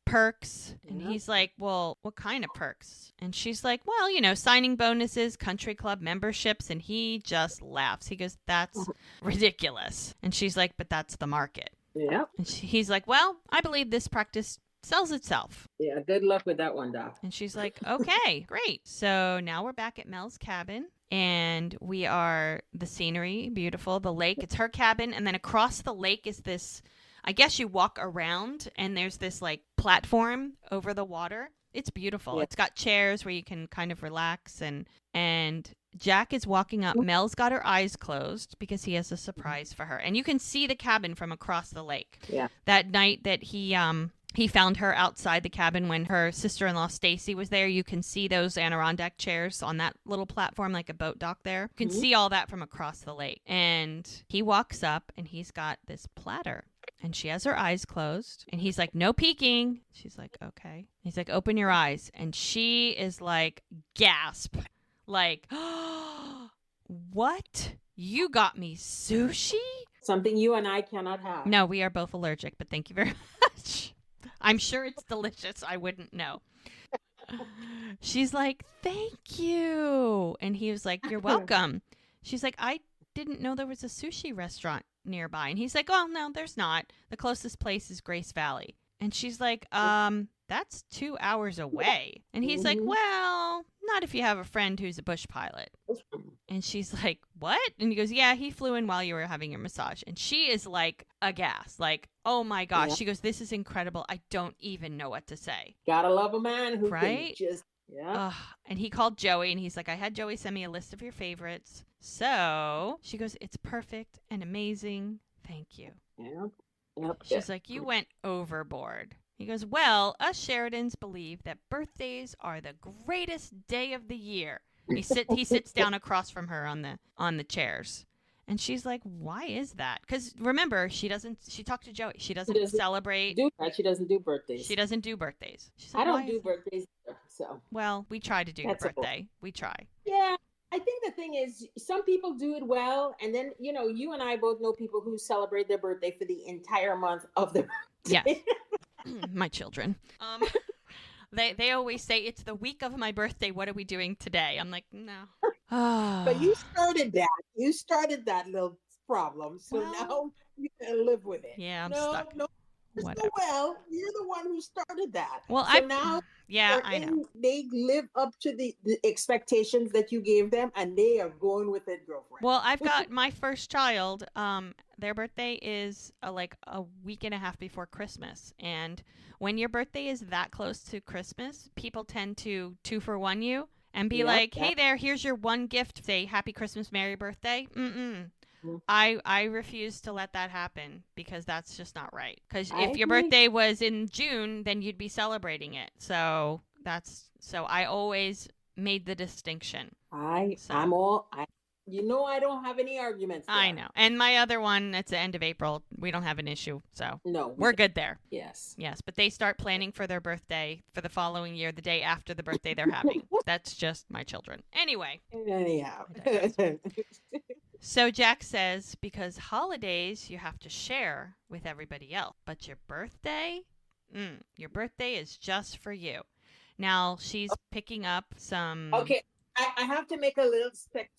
Speaker 1: perks. And he's like, well, what kind of perks? And she's like, well, signing bonuses, country club memberships. And he just laughs. He goes, that's ridiculous. And she's like, but that's the market.
Speaker 2: Yeah.
Speaker 1: And he's like, well, I believe this practice sells itself.
Speaker 2: Yeah, good luck with that one, Doc.
Speaker 1: And she's like, okay, great. So now we're back at Mel's cabin. And the scenery, beautiful, the lake, it's her cabin. And then across the lake is this, I guess you walk around and there's this like platform over the water. It's beautiful. Yeah. It's got chairs where you can kind of relax and Jack is walking up. Mel's got her eyes closed because he has a surprise for her. And you can see the cabin from across the lake.
Speaker 2: Yeah.
Speaker 1: That night that he found her outside the cabin when her sister-in-law Stacy was there. You can see those Adirondack chairs on that little platform, like a boat dock there. You can see all that from across the lake. And he walks up and he's got this platter. And she has her eyes closed. And he's like, no peeking. She's like, okay. He's like, open your eyes. And she is like, gasp. Like, oh, what? You got me sushi?
Speaker 2: Something you and I cannot have.
Speaker 1: No, we are both allergic, but thank you very much. I'm sure it's delicious. I wouldn't know. She's like, thank you. And he was like, you're welcome. She's like, I didn't know there was a sushi restaurant nearby. And he's like, oh, no, there's not. The closest place is Grace Valley. And she's like, that's 2 hours away. And he's like, well, not if you have a friend who's a bush pilot. And she's like, what? And he goes, yeah, he flew in while you were having your massage. And she is like aghast, like, oh my gosh. Yeah. She goes, this is incredible. I don't even know what to say.
Speaker 2: Gotta love a man who
Speaker 1: can
Speaker 2: just, yeah.
Speaker 1: And he called Joey and he's like, I had Joey send me a list of your favorites. So she goes, it's perfect and amazing. Thank you.
Speaker 2: Yeah. Yep.
Speaker 1: She's like, you went overboard. He goes, well, us Sheridans believe that birthdays are the greatest day of the year. He sits down across from her on the chairs. And she's like, why is that? Because remember, she talked to Joey. She doesn't celebrate.
Speaker 2: She doesn't do birthdays.
Speaker 1: She doesn't do birthdays. She's
Speaker 2: like, I don't do birthdays either, so.
Speaker 1: Well, we try to do your birthday. We try.
Speaker 2: Yeah. I think the thing is, some people do it well. And then, you and I both know people who celebrate their birthday for the entire month of their birthday.
Speaker 1: Yes. My children. They always say, it's the week of my birthday. What are we doing today? I'm like, no.
Speaker 2: But you started that. You started that little problem. So now you can live with it.
Speaker 1: Yeah, I'm stuck.
Speaker 2: No. Well, you're the one who started that.
Speaker 1: Well, I know.
Speaker 2: They live up to the expectations that you gave them, and they are going with it, girlfriend.
Speaker 1: Well, I've got my first child. Their birthday is like a week and a half before Christmas, and when your birthday is that close to Christmas, people tend to 2-for-1 you and be like, "Hey there, here's your one gift. Say Happy Christmas, Merry Birthday." I refuse to let that happen because that's just not right. Because if your birthday was in June, then you'd be celebrating it. So I always made the distinction.
Speaker 2: I'm all You know, I don't have any arguments
Speaker 1: I
Speaker 2: there.
Speaker 1: know. And my other one, it's the end of April. We don't have an issue. So
Speaker 2: No, we
Speaker 1: we're
Speaker 2: don't.
Speaker 1: good there.
Speaker 2: Yes.
Speaker 1: Yes. But they start planning for their birthday for the following year, the day after the birthday they're having. That's just my children. Anyway,
Speaker 2: Anyhow.
Speaker 1: I digress. So Jack says, because holidays you have to share with everybody else, but your birthday is just for you. Now she's picking up some.
Speaker 2: Okay, I have to make a little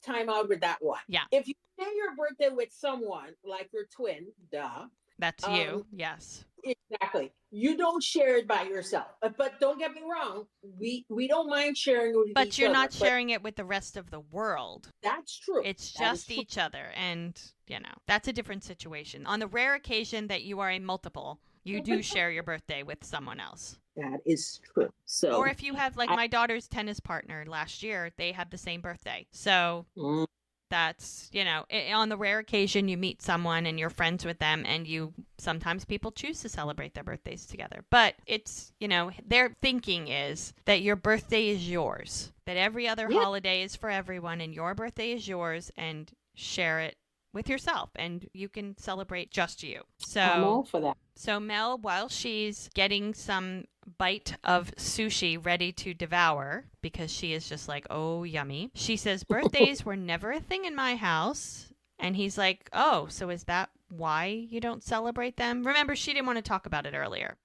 Speaker 2: time out with that one.
Speaker 1: Yeah,
Speaker 2: If you share your birthday with someone like your twin, duh.
Speaker 1: that's
Speaker 2: Um,
Speaker 1: you. Yes.
Speaker 2: exactly. You don't share it by yourself. But don't get me wrong, we don't mind sharing with
Speaker 1: But
Speaker 2: each
Speaker 1: you're
Speaker 2: other.
Speaker 1: not
Speaker 2: But
Speaker 1: sharing it with the rest of the world.
Speaker 2: that's true.
Speaker 1: It's
Speaker 2: That is
Speaker 1: just
Speaker 2: true.
Speaker 1: each other. And, that's a different situation. On the rare occasion that you are a multiple, you do share your birthday with someone else.
Speaker 2: That is true.
Speaker 1: Or
Speaker 2: So
Speaker 1: if you have, like
Speaker 2: I
Speaker 1: my daughter's tennis partner last year, they had the same birthday. So
Speaker 2: mm,
Speaker 1: that's, on the rare occasion you meet someone and you're friends with them and sometimes people choose to celebrate their birthdays together. But it's, their thinking is that your birthday is yours, that every other
Speaker 2: yeah,
Speaker 1: holiday is for everyone and your birthday is yours, and share it with yourself and you can celebrate just you.
Speaker 2: I'm
Speaker 1: So
Speaker 2: all for that.
Speaker 1: Mel, while she's getting some bite of sushi ready to devour because she is just like, oh, yummy, she says, birthdays were never a thing in my house. And he's like, oh, so is that why you don't celebrate them? Remember, she didn't want to talk about it earlier.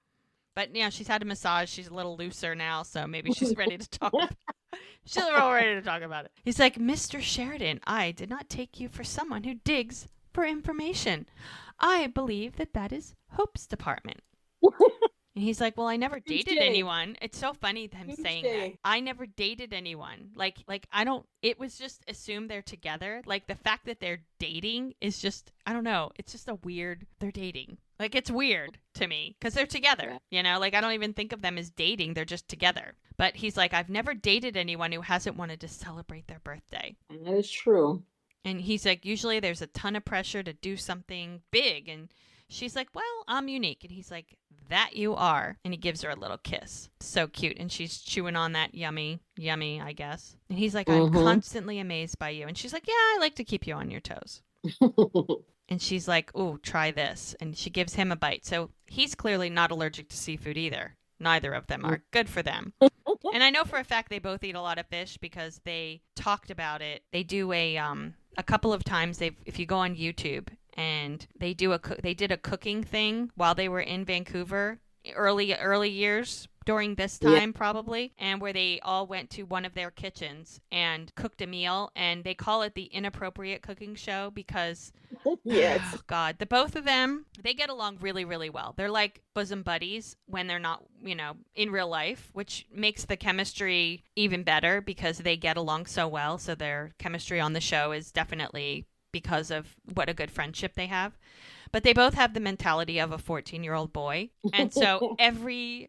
Speaker 1: But, she's had a massage. She's a little looser now, so maybe she's ready to talk about it. She's all ready to talk about it. He's like, Mr. Sheridan, I did not take you for someone who digs for information. I believe that is Hope's department. And he's like, well, I never dated anyone. It's so funny him saying that. I never dated anyone. Like I don't, it was just assumed they're together. Like the fact that they're dating is just, I don't know. It's just a weird, they're dating. Like it's weird to me because they're together, like I don't even think of them as dating. They're just together. But he's like, I've never dated anyone who hasn't wanted to celebrate their birthday.
Speaker 2: That is true.
Speaker 1: And he's like, usually there's a ton of pressure to do something big. And she's like, well, I'm unique. And he's like, that you are. And he gives her a little kiss. So cute. And she's chewing on that yummy, I guess. And he's like, I'm constantly amazed by you. And she's like, yeah, I like to keep you on your toes. And she's like, ooh, try this. And she gives him a bite. So he's clearly not allergic to seafood either. Neither of them are. Good for them. And I know for a fact they both eat a lot of fish because they talked about it. They do a couple of times. If you go on YouTube and they did a cooking thing while they were in Vancouver early years during this time probably, and where they all went to one of their kitchens and cooked a meal, and they call it the inappropriate cooking show because
Speaker 2: Yes.
Speaker 1: oh God, the both of them, they get along really, really well. They're like bosom buddies when they're not, in real life, which makes the chemistry even better because they get along so well. So their chemistry on the show is definitely because of what a good friendship they have. But they both have the mentality of a 14-year-old boy. And so every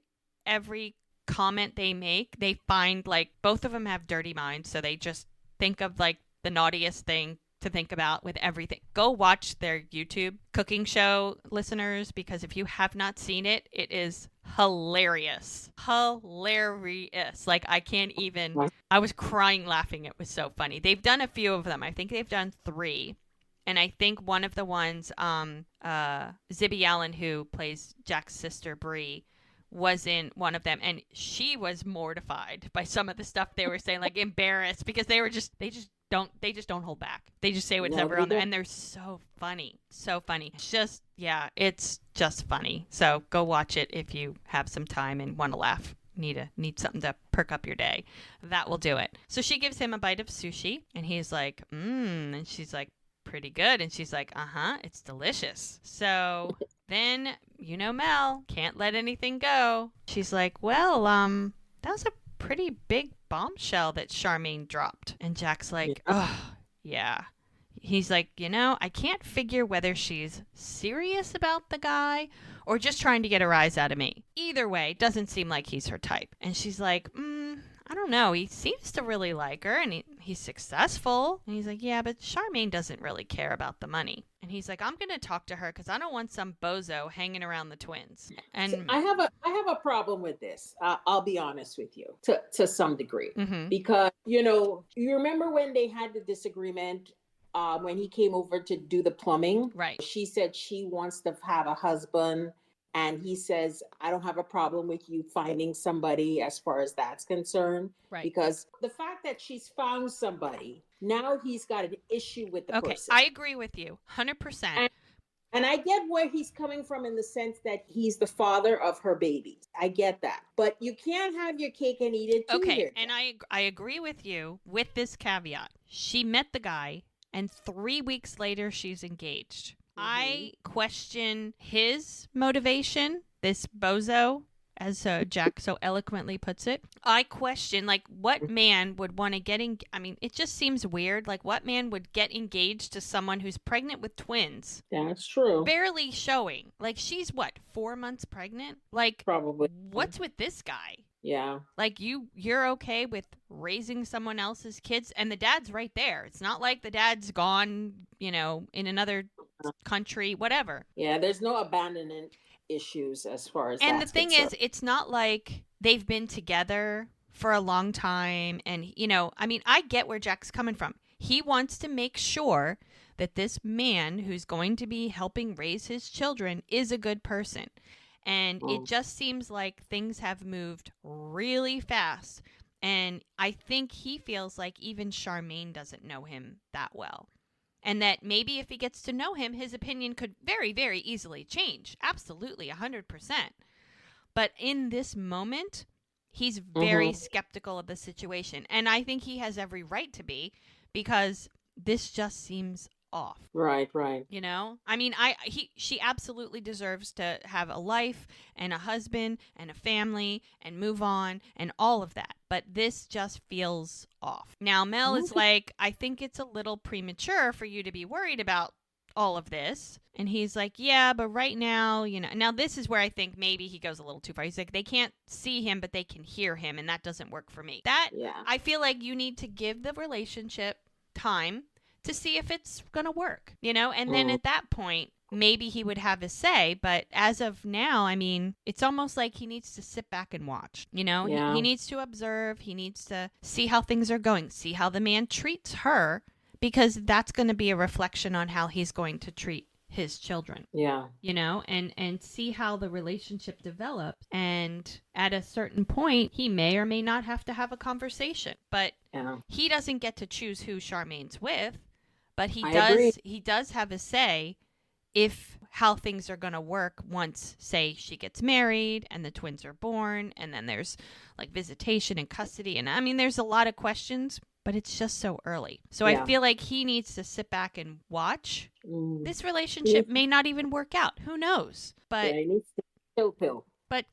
Speaker 1: comment they make, they find like both of them have dirty minds. So they just think of like the naughtiest thing to think about with everything. Go watch their YouTube cooking show, listeners, because if you have not seen it, it is hilarious. Hilarious. Like I can't even, I was crying laughing. It was so funny. They've done a few of them. I think they've done 3. And I think one of the ones, Zibby Allen, who plays Jack's sister Bree, was in one of them, and she was mortified by some of the stuff they were saying, like embarrassed because they just don't hold back. They just say whatever on there, and they're so funny. It's just funny. So go watch it if you have some time and want to laugh. Need something to perk up your day. That will do it. So she gives him a bite of sushi, and he's like, and she's like, pretty good. And she's like, it's delicious. So then, Mel can't let anything go. She's like, well, that was a pretty big bombshell that Charmaine dropped. And Jack's like, oh, yeah. He's like, I can't figure whether she's serious about the guy or just trying to get a rise out of me. Either way, doesn't seem like he's her type. And she's like, I don't know. He seems to really like her, and he's successful. And he's like, yeah, but Charmaine doesn't really care about the money. And he's like, I'm going to talk to her because I don't want some bozo hanging around the twins. And
Speaker 2: so I have a problem with this. I'll be honest with you to some degree, because you remember when they had the disagreement when he came over to do the plumbing.
Speaker 1: Right.
Speaker 2: She said she wants to have a husband. And he says, I don't have a problem with you finding somebody as far as that's concerned.
Speaker 1: Right.
Speaker 2: Because the fact that she's found somebody, now he's got an issue with the
Speaker 1: Okay.
Speaker 2: person.
Speaker 1: I agree with you 100%.
Speaker 2: And I get where he's coming from in the sense that he's the father of her babies. I get that. But you can't have your cake and eat it too
Speaker 1: Okay.
Speaker 2: here.
Speaker 1: And I agree with you with this caveat. She met the guy, and 3 weeks later, she's engaged. I question his motivation, this bozo, as Jack so eloquently puts it. I question, like, what man would want to get I mean, it just seems weird. Like, what man would get engaged to someone who's pregnant with twins?
Speaker 2: That's true.
Speaker 1: Barely showing. Like, she's what, 4 months pregnant? Like,
Speaker 2: Probably.
Speaker 1: what's with this guy?
Speaker 2: Yeah.
Speaker 1: Like, you're okay with raising someone else's kids, and the dad's right there. It's not like the dad's gone, in another country, whatever.
Speaker 2: Yeah, there's no abandonment issues as far as
Speaker 1: And the
Speaker 2: that's
Speaker 1: thing
Speaker 2: concerned.
Speaker 1: is, it's not like they've been together for a long time. And, I mean, I get where Jack's coming from. He wants to make sure that this man who's going to be helping raise his children is a good person. And it just seems like things have moved really fast. And I think he feels like even Charmaine doesn't know him that well. And that maybe if he gets to know him, his opinion could very, very easily change. Absolutely, 100%. But in this moment, he's very skeptical of the situation. And I think he has every right to be, because this just seems off.
Speaker 2: Right.
Speaker 1: I mean, she absolutely deserves to have a life and a husband and a family and move on and all of that. But this just feels off. Now, Mel is like, I think it's a little premature for you to be worried about all of this. And he's like, yeah, but right now, now this is where I think maybe he goes a little too far. He's like, they can't see him, but they can hear him. And that doesn't work for me. I feel like you need to give the relationship time to see if it's going to work, and then at that point, maybe he would have a say. But as of now, I mean, it's almost like he needs to sit back and watch, He needs to observe. He needs to see how things are going, see how the man treats her, because that's going to be a reflection on how he's going to treat his children.
Speaker 2: Yeah.
Speaker 1: And see how the relationship develops. And at a certain point, he may or may not have to have a conversation. But he doesn't get to choose who Charmaine's with. But he does have a say if how things are going to work once, say, she gets married and the twins are born, and then there's like visitation and custody. And I mean, there's a lot of questions, but it's just so early. So I feel like he needs to sit back and watch. This relationship may not even work out. Who knows? But
Speaker 2: he needs to pill.
Speaker 1: But,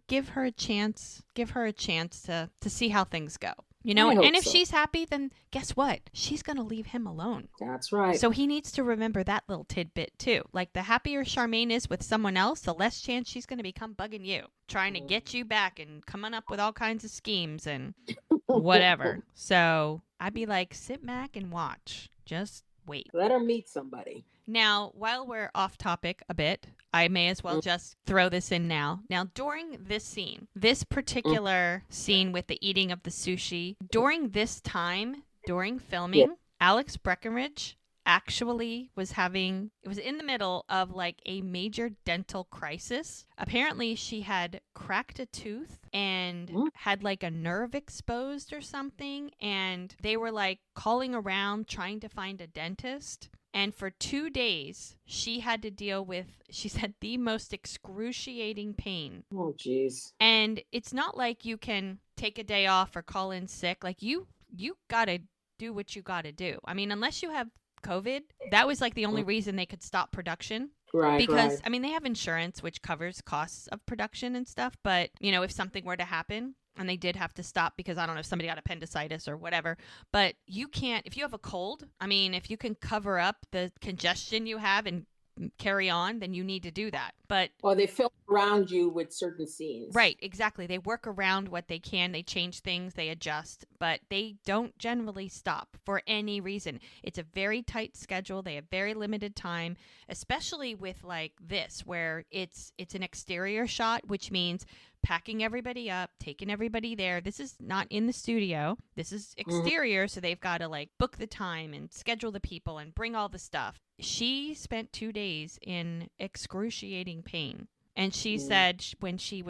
Speaker 1: give her a chance. Give her a chance to see how things go. And if she's happy, then guess what? She's going to leave him alone.
Speaker 2: That's right.
Speaker 1: So he needs to remember that little tidbit too. Like, the happier Charmaine is with someone else, the less chance she's going to become bugging you, trying to get you back and coming up with all kinds of schemes and whatever. So I'd be like, sit back and watch. Just wait.
Speaker 2: Let her meet somebody.
Speaker 1: Now, while we're off topic a bit, I may as well just throw this in now. Now, during this scene, this particular scene with the eating of the sushi, during this time, during filming, Alex Breckenridge actually was in the middle of like a major dental crisis. Apparently, she had cracked a tooth and had like a nerve exposed or something. And they were like calling around trying to find a dentist. And for 2 days, she had to deal with, she said, the most excruciating pain.
Speaker 2: Oh, jeez.
Speaker 1: And it's not like you can take a day off or call in sick. Like, you got to do what you got to do. I mean, unless you have COVID, that was like the only reason they could stop production.
Speaker 2: Right.
Speaker 1: Because, I mean, they have insurance, which covers costs of production and stuff. But, if something were to happen, and they did have to stop because, I don't know, if somebody got appendicitis or whatever. But you can't, if you have a cold, I mean, if you can cover up the congestion you have and carry on, then you need to do that. But
Speaker 2: or they film around you with certain scenes.
Speaker 1: Right, exactly. They work around what they can. They change things, they adjust, but they don't generally stop for any reason. It's a very tight schedule. They have very limited time, especially with like this, where it's an exterior shot, which means packing everybody up, taking everybody there. This is not in the studio. This is
Speaker 2: Mhm.
Speaker 1: exterior, so they've got to like book the time and schedule the people and bring all the stuff. She spent 2 days in excruciating pain. And she
Speaker 2: Mm.
Speaker 1: said when she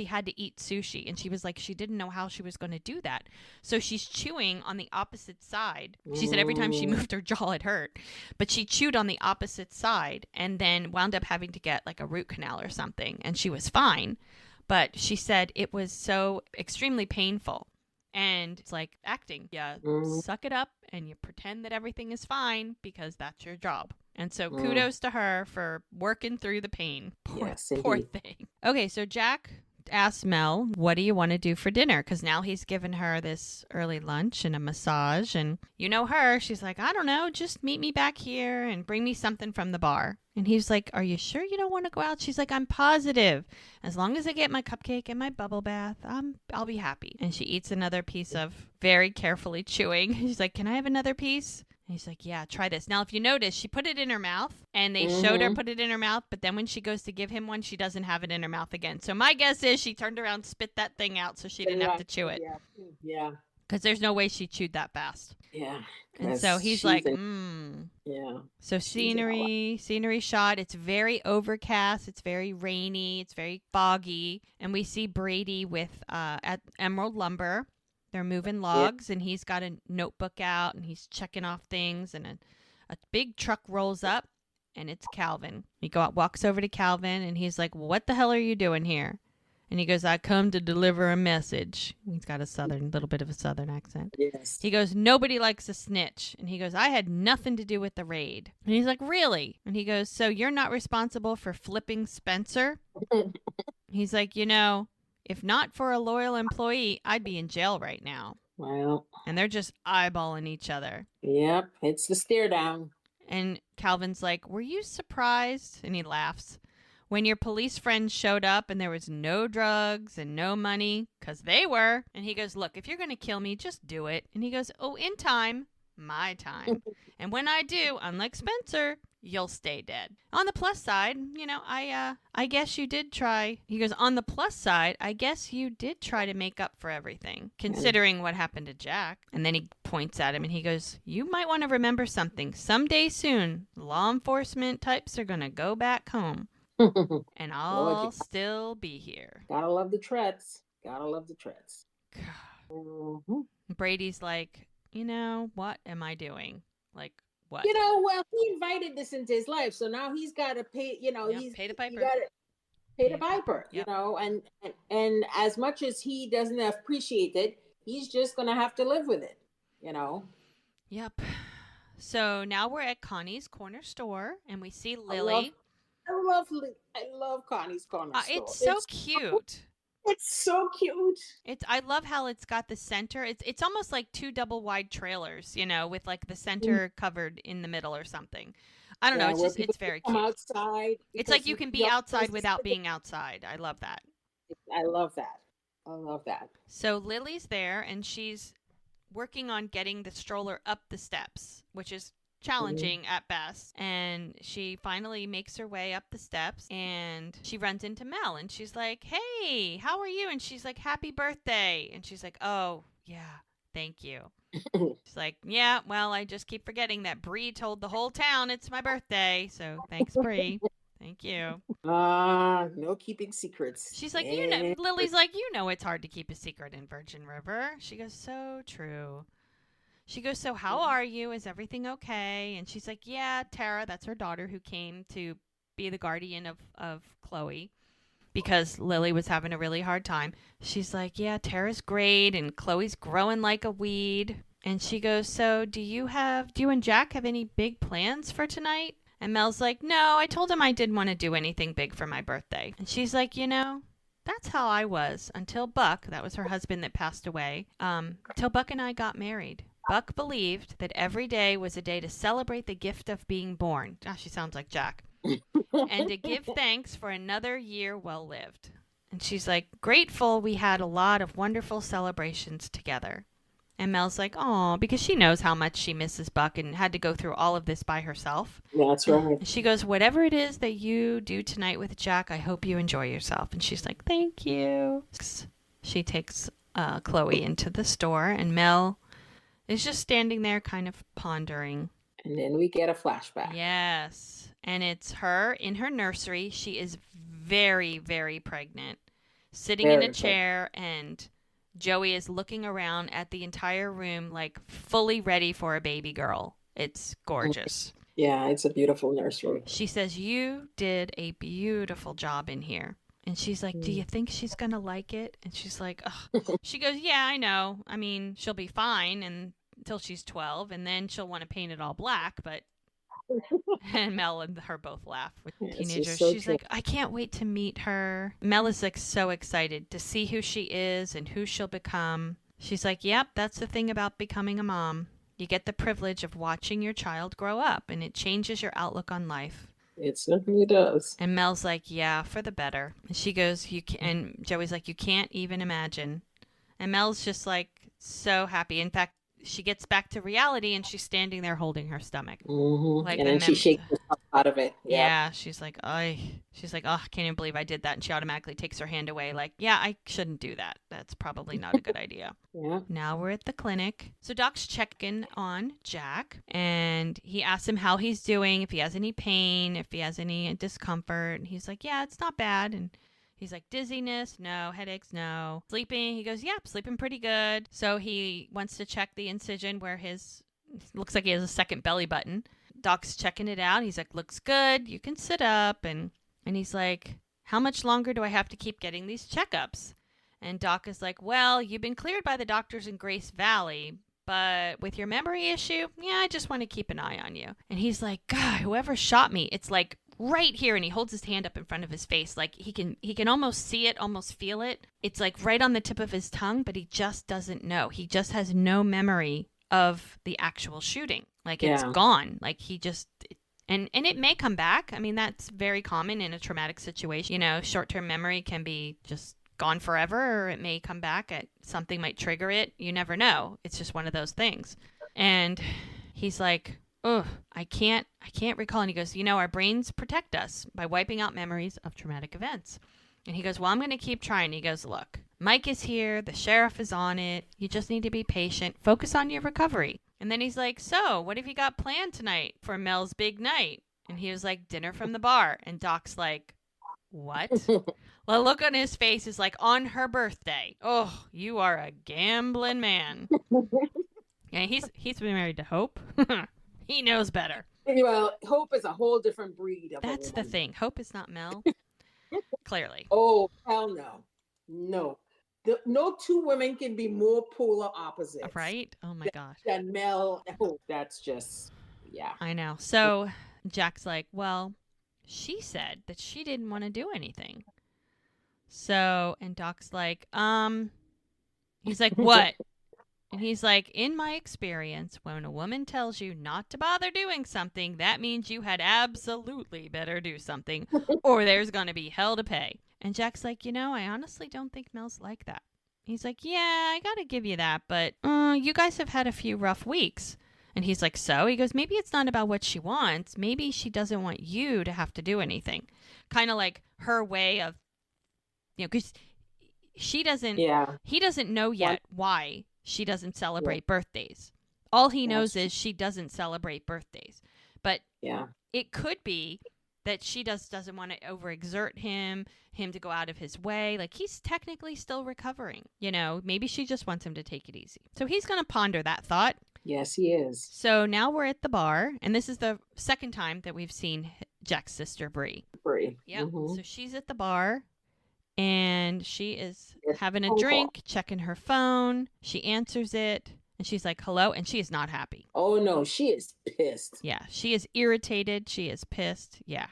Speaker 1: had to eat sushi, and she was like she didn't know how she was going to do that. So she's chewing on the opposite side. She said every time she
Speaker 2: Mm.
Speaker 1: moved her jaw it hurt, but she chewed on the opposite side and then wound up having to get like a root canal or something, and she was fine. But she said it was so extremely painful. And it's like acting. Yeah,
Speaker 2: Mm.
Speaker 1: suck it up and you pretend that everything is fine because that's your job. And so
Speaker 2: Mm.
Speaker 1: kudos to her for working through the pain.
Speaker 2: Yes,
Speaker 1: Poor
Speaker 2: indeed.
Speaker 1: thing. Okay, so Jack asks Mel, what do you want to do for dinner? Because now he's given her this early lunch and a massage. And you know her, she's like, I don't know, just meet me back here and bring me something from the bar. And he's like, are you sure you don't want to go out? She's like, I'm positive. As long as I get my cupcake and my bubble bath, I'll be happy. And she eats another piece of very carefully chewing. She's like, can I have another piece? And he's like, yeah, try this. Now, if you notice, she put it in her mouth and they showed her
Speaker 2: Mm-hmm.
Speaker 1: put it in her mouth. But then when she goes to give him one, she doesn't have it in her mouth again. So my guess is she turned around, spit that thing out so she didn't have to chew it.
Speaker 2: Yeah. Yeah.
Speaker 1: Because there's no way she chewed that fast.
Speaker 2: Yeah.
Speaker 1: And so
Speaker 2: Because
Speaker 1: he's
Speaker 2: she's
Speaker 1: like,
Speaker 2: in. Yeah.
Speaker 1: So
Speaker 2: She's in a lot.
Speaker 1: scenery shot. It's very overcast. It's very rainy. It's very foggy. And we see Brady with at Emerald Lumber. They're moving
Speaker 2: Yeah.
Speaker 1: logs, and he's got a notebook out, and he's checking off things. And a big truck rolls up, and it's Calvin. He walks over to Calvin, and he's like, "What the hell are you doing here?" And he goes, "I come to deliver a message." He's got a little bit of a southern accent.
Speaker 2: Yes.
Speaker 1: He goes, nobody likes a snitch. And he goes, I had nothing to do with the raid. And he's like, really? And he goes, so you're not responsible for flipping Spencer? He's like, if not for a loyal employee, I'd be in jail right now.
Speaker 2: Well.
Speaker 1: And they're just eyeballing each other.
Speaker 2: Yep. It's the stare down.
Speaker 1: And Calvin's like, were you surprised? And he laughs. When your police friends showed up and there was no drugs and no money, because they were. And he goes, look, if you're going to kill me, just do it. And he goes, oh, in time, my time. And when I do, unlike Spencer, you'll stay dead. On the plus side, I guess you did try. He goes, on the plus side, I guess you did try to make up for everything, considering what happened to Jack. And then he points at him and he goes, you might want to remember something. Someday soon, law enforcement types are going to go back home. And I'll still be here.
Speaker 2: Gotta love the Treads. Gotta love the Treads. Mm-hmm.
Speaker 1: Brady's like, what am I doing? Like, what?
Speaker 2: Well, he invited this into his life, so now he's got to pay. He's
Speaker 1: pay the piper.
Speaker 2: You got to pay the piper.
Speaker 1: Yep.
Speaker 2: And as much as he doesn't appreciate it, he's just gonna have to live with it.
Speaker 1: Yep. So now we're at Connie's corner store, and we see Lily.
Speaker 2: I love Connie's corner store.
Speaker 1: It's so cute.
Speaker 2: It's so cute.
Speaker 1: I love how it's got the center. It's almost like 2 double wide trailers, with like the center covered in the middle or something. I don't know. It's very cute.
Speaker 2: Outside.
Speaker 1: It's like you can be outside without being outside. I love that.
Speaker 2: I love that.
Speaker 1: So Lily's there, and she's working on getting the stroller up the steps, which is challenging at best. And she finally makes her way up the steps, and she runs into Mel, and she's like, hey, how are you? And she's like, happy birthday. And she's like, oh, yeah, thank you. She's like, yeah, well, I just keep forgetting that Bree told the whole town it's my birthday. So thanks, Bree. Thank you.
Speaker 2: No keeping secrets.
Speaker 1: She's like, Lily's like, it's hard to keep a secret in Virgin River. She goes, so true. She goes, so how are you? Is everything okay? And she's like, yeah, Tara, that's her daughter who came to be the guardian of Chloe because Lily was having a really hard time. She's like, yeah, Tara's great and Chloe's growing like a weed. And she goes, so do you and Jack have any big plans for tonight? And Mel's like, no, I told him I didn't want to do anything big for my birthday. And she's like, that's how I was until Buck, that was her husband that passed away, till Buck and I got married. Buck believed that every day was a day to celebrate the gift of being born. Gosh, she sounds like Jack. And to give thanks for another year well lived. And she's like, grateful we had a lot of wonderful celebrations together. And Mel's like, oh, because she knows how much she misses Buck and had to go through all of this by herself.
Speaker 2: That's right.
Speaker 1: And she goes, whatever it is that you do tonight with Jack, I hope you enjoy yourself. And she's like, thank you. She takes Chloe into the store, and Mel is just standing there kind of pondering.
Speaker 2: And then we get a flashback.
Speaker 1: Yes. And it's her in her nursery. She is very, very pregnant, sitting in a
Speaker 2: Very
Speaker 1: chair, and Joey is looking around at the entire room like fully ready for a baby girl. It's gorgeous.
Speaker 2: Yeah, it's a beautiful nursery.
Speaker 1: She says, you did a beautiful job in here. And she's like, do you think she's going to like it? And she's like, ugh. She goes, yeah, I know. I mean, she'll be fine until she's 12, and then she'll want to paint it all black. But and Mel and her both laugh with teenagers.
Speaker 2: So
Speaker 1: She's
Speaker 2: true.
Speaker 1: like, I can't wait to meet her. Mel is like so excited to see who she is and who she'll become. She's like, yep, that's the thing about becoming a mom. You get the privilege of watching your child grow up, and it changes your outlook on life.
Speaker 2: It certainly does.
Speaker 1: And Mel's like, yeah, for the better. And she goes, and Joey's like, you can't even imagine. And Mel's just like so happy. In fact, she gets back to reality, and she's standing there holding her stomach. Like
Speaker 2: and then she shakes herself out of it.
Speaker 1: Yeah, she's like, oh, I can't even believe I did that. And she automatically takes her hand away. Like, yeah, I shouldn't do that. That's probably not a good idea.
Speaker 2: Yeah.
Speaker 1: Now we're at the clinic. So Doc's checking on Jack, and he asks him how he's doing, if he has any pain, if he has any discomfort. And he's like, yeah, it's not bad. And he's like, dizziness, no. Headaches, no. Sleeping, he goes, yep, sleeping pretty good. So he wants to check the incision where looks like he has a second belly button. Doc's checking it out. He's like, looks good. You can sit up. And he's like, how much longer do I have to keep getting these checkups? And Doc is like, well, you've been cleared by the doctors in Grace Valley, but with your memory issue, yeah, I just want to keep an eye on you. And he's like, God, whoever shot me, it's like right here. And he holds his hand up in front of his face. Like he can almost see it, almost feel it. It's like right on the tip of his tongue, but he just doesn't know. He just has no memory of the actual shooting. Like it's gone. Like he just, and it may come back. I mean, that's very common in a traumatic situation. You know, short-term memory can be just gone forever, or it may come back. Something might trigger it. You never know. It's just one of those things. And he's like, oh, I can't recall. And he goes, you know, our brains protect us by wiping out memories of traumatic events. And he goes, well, I'm going to keep trying. He goes, look, Mike is here. The sheriff is on it. You just need to be patient. Focus on your recovery. And then he's like, so what have you got planned tonight for Mel's big night? And he was like, dinner from the bar. And Doc's like, what? Well, the look on his face is like, on her birthday. Oh, you are a gambling man. Yeah, he's been married to Hope. He knows better.
Speaker 2: Well, Hope is a whole different breed.
Speaker 1: That's the thing. Hope is not Mel. Clearly.
Speaker 2: Oh, hell no. No. No two women can be more polar opposites.
Speaker 1: Right? Oh my gosh.
Speaker 2: Than Mel and Hope. That's just, yeah.
Speaker 1: I know. So Jack's like, well, she said that she didn't want to do anything. So, and Doc's like, he's like, what? And he's like, in my experience, when a woman tells you not to bother doing something, that means you had absolutely better do something, or there's going to be hell to pay. And Jack's like, you know, I honestly don't think Mel's like that. He's like, yeah, I got to give you that, but you guys have had a few rough weeks. And he's like, so? He goes, maybe it's not about what she wants. Maybe she doesn't want you to have to do anything. Kind of like her way of, you know, because he doesn't know yet why she doesn't celebrate birthdays. All he knows is she doesn't celebrate birthdays. But it could be that she doesn't want to overexert him to go out of his way. Like, he's technically still recovering. You know, maybe she just wants him to take it easy. So he's going to ponder that thought.
Speaker 2: Yes, he is.
Speaker 1: So now we're at the bar, and this is the second time that we've seen Jack's sister, Bree. Yeah. Mm-hmm. So she's at the bar, and she is having a drink, checking her phone. She answers it, and she's like, hello, and she is not happy.
Speaker 2: Oh, no, she is pissed.
Speaker 1: Yeah, she is irritated. She is pissed. Yeah.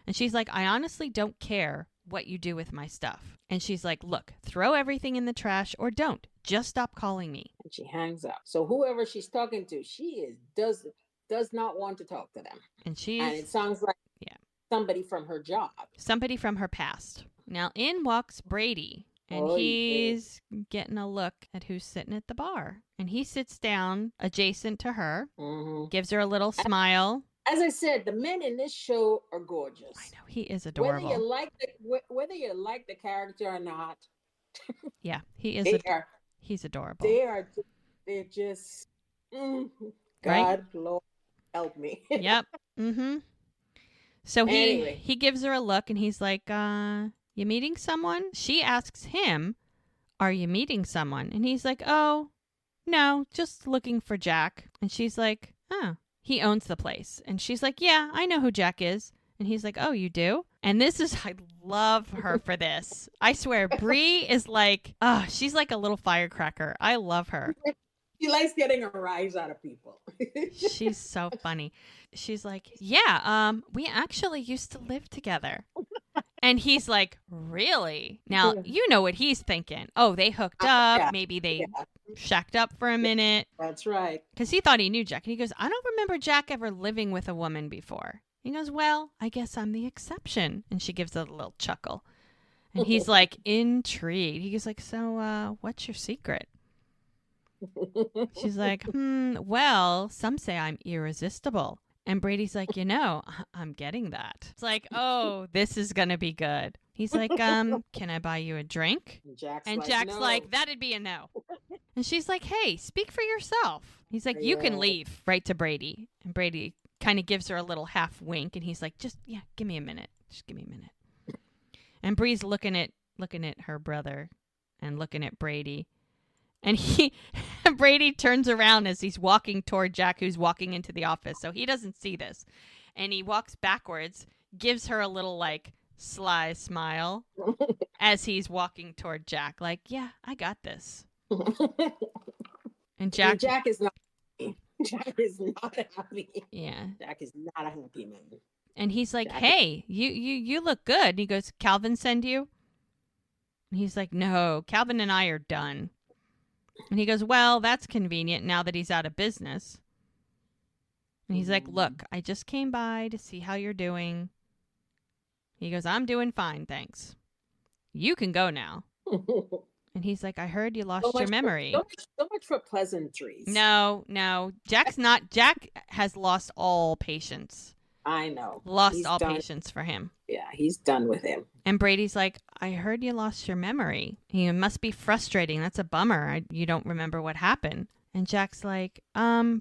Speaker 1: And she's like, I honestly don't care what you do with my stuff. And she's like, look, throw everything in the trash or don't. Just stop calling me.
Speaker 2: And she hangs up. So whoever she's talking to, does not want to talk to them.
Speaker 1: And
Speaker 2: it sounds like somebody from her job.
Speaker 1: Somebody from her past. Now in walks Brady. and
Speaker 2: Oh, yeah.
Speaker 1: he's getting a look at who's sitting at the bar. And he sits down adjacent to her,
Speaker 2: Hmm.
Speaker 1: gives her a little smile.
Speaker 2: As I said, the men in this show are
Speaker 1: I
Speaker 2: gorgeous.
Speaker 1: know, he is
Speaker 2: Whether you
Speaker 1: adorable.
Speaker 2: like whether you like the character or not,
Speaker 1: Yeah, he is
Speaker 2: they are
Speaker 1: he's adorable.
Speaker 2: they are they're just mm,
Speaker 1: Right?
Speaker 2: God, Lord, help me.
Speaker 1: Yep. Mm-hmm. So he
Speaker 2: Anyway,
Speaker 1: he gives her a look and he's like, you meeting someone? She asks him, are you meeting someone? And he's like, oh, no, just looking for Jack. And she's like, oh, he owns the place. And she's like, yeah, I know who Jack is. And he's like, oh, you do? And this is, I love her for this. I swear, Bree is like, she's like a little firecracker. I love her.
Speaker 2: she likes getting a rise out of people.
Speaker 1: She's so funny. She's like, yeah, we actually used to live together. And he's like, really? Now, you know what he's thinking. Oh, they hooked up.
Speaker 2: Yeah,
Speaker 1: Maybe they
Speaker 2: yeah,
Speaker 1: shacked up for a minute.
Speaker 2: that's right.
Speaker 1: Because he thought he knew Jack. And he goes, I don't remember Jack ever living with a woman before. He goes, well, I guess I'm the exception. And she gives a little chuckle. And he's like, intrigued. He goes like, so what's your secret? She's like, well, some say I'm irresistible. And Brady's like, I'm getting that. It's like, oh, this is going to be good. He's like, can I buy you a drink? And Jack's
Speaker 2: no.
Speaker 1: like, that'd be a no. And she's like, hey, speak for yourself. He's like, you can leave, right to Brady. And Brady kind of gives her a little half wink. And he's like, give me a minute. Just give me a minute. And Bree's looking at her brother and looking at Brady. And Brady turns around as he's walking toward Jack, who's walking into the office. So he doesn't see this. And he walks backwards, gives her a little like sly smile as he's walking toward Jack. Like, yeah, I got this. And Jack
Speaker 2: is not happy. Jack is not happy.
Speaker 1: Yeah.
Speaker 2: Jack is not a happy man.
Speaker 1: And he's like, hey, you look good. And he goes, Calvin send you? And he's like, no, Calvin and I are done. And he goes, well, that's convenient now that he's out of business. And he's like, look, I just came by to see how you're doing. He goes, I'm doing fine, thanks. You can go now. And he's like, I heard you lost your memory.
Speaker 2: So much for pleasantries.
Speaker 1: No. Jack has lost all patience.
Speaker 2: I know.
Speaker 1: Lost all patience for him.
Speaker 2: Yeah, he's done with him.
Speaker 1: And Brady's like, I heard you lost your memory. It must be frustrating. That's a bummer. You don't remember what happened. And Jack's like,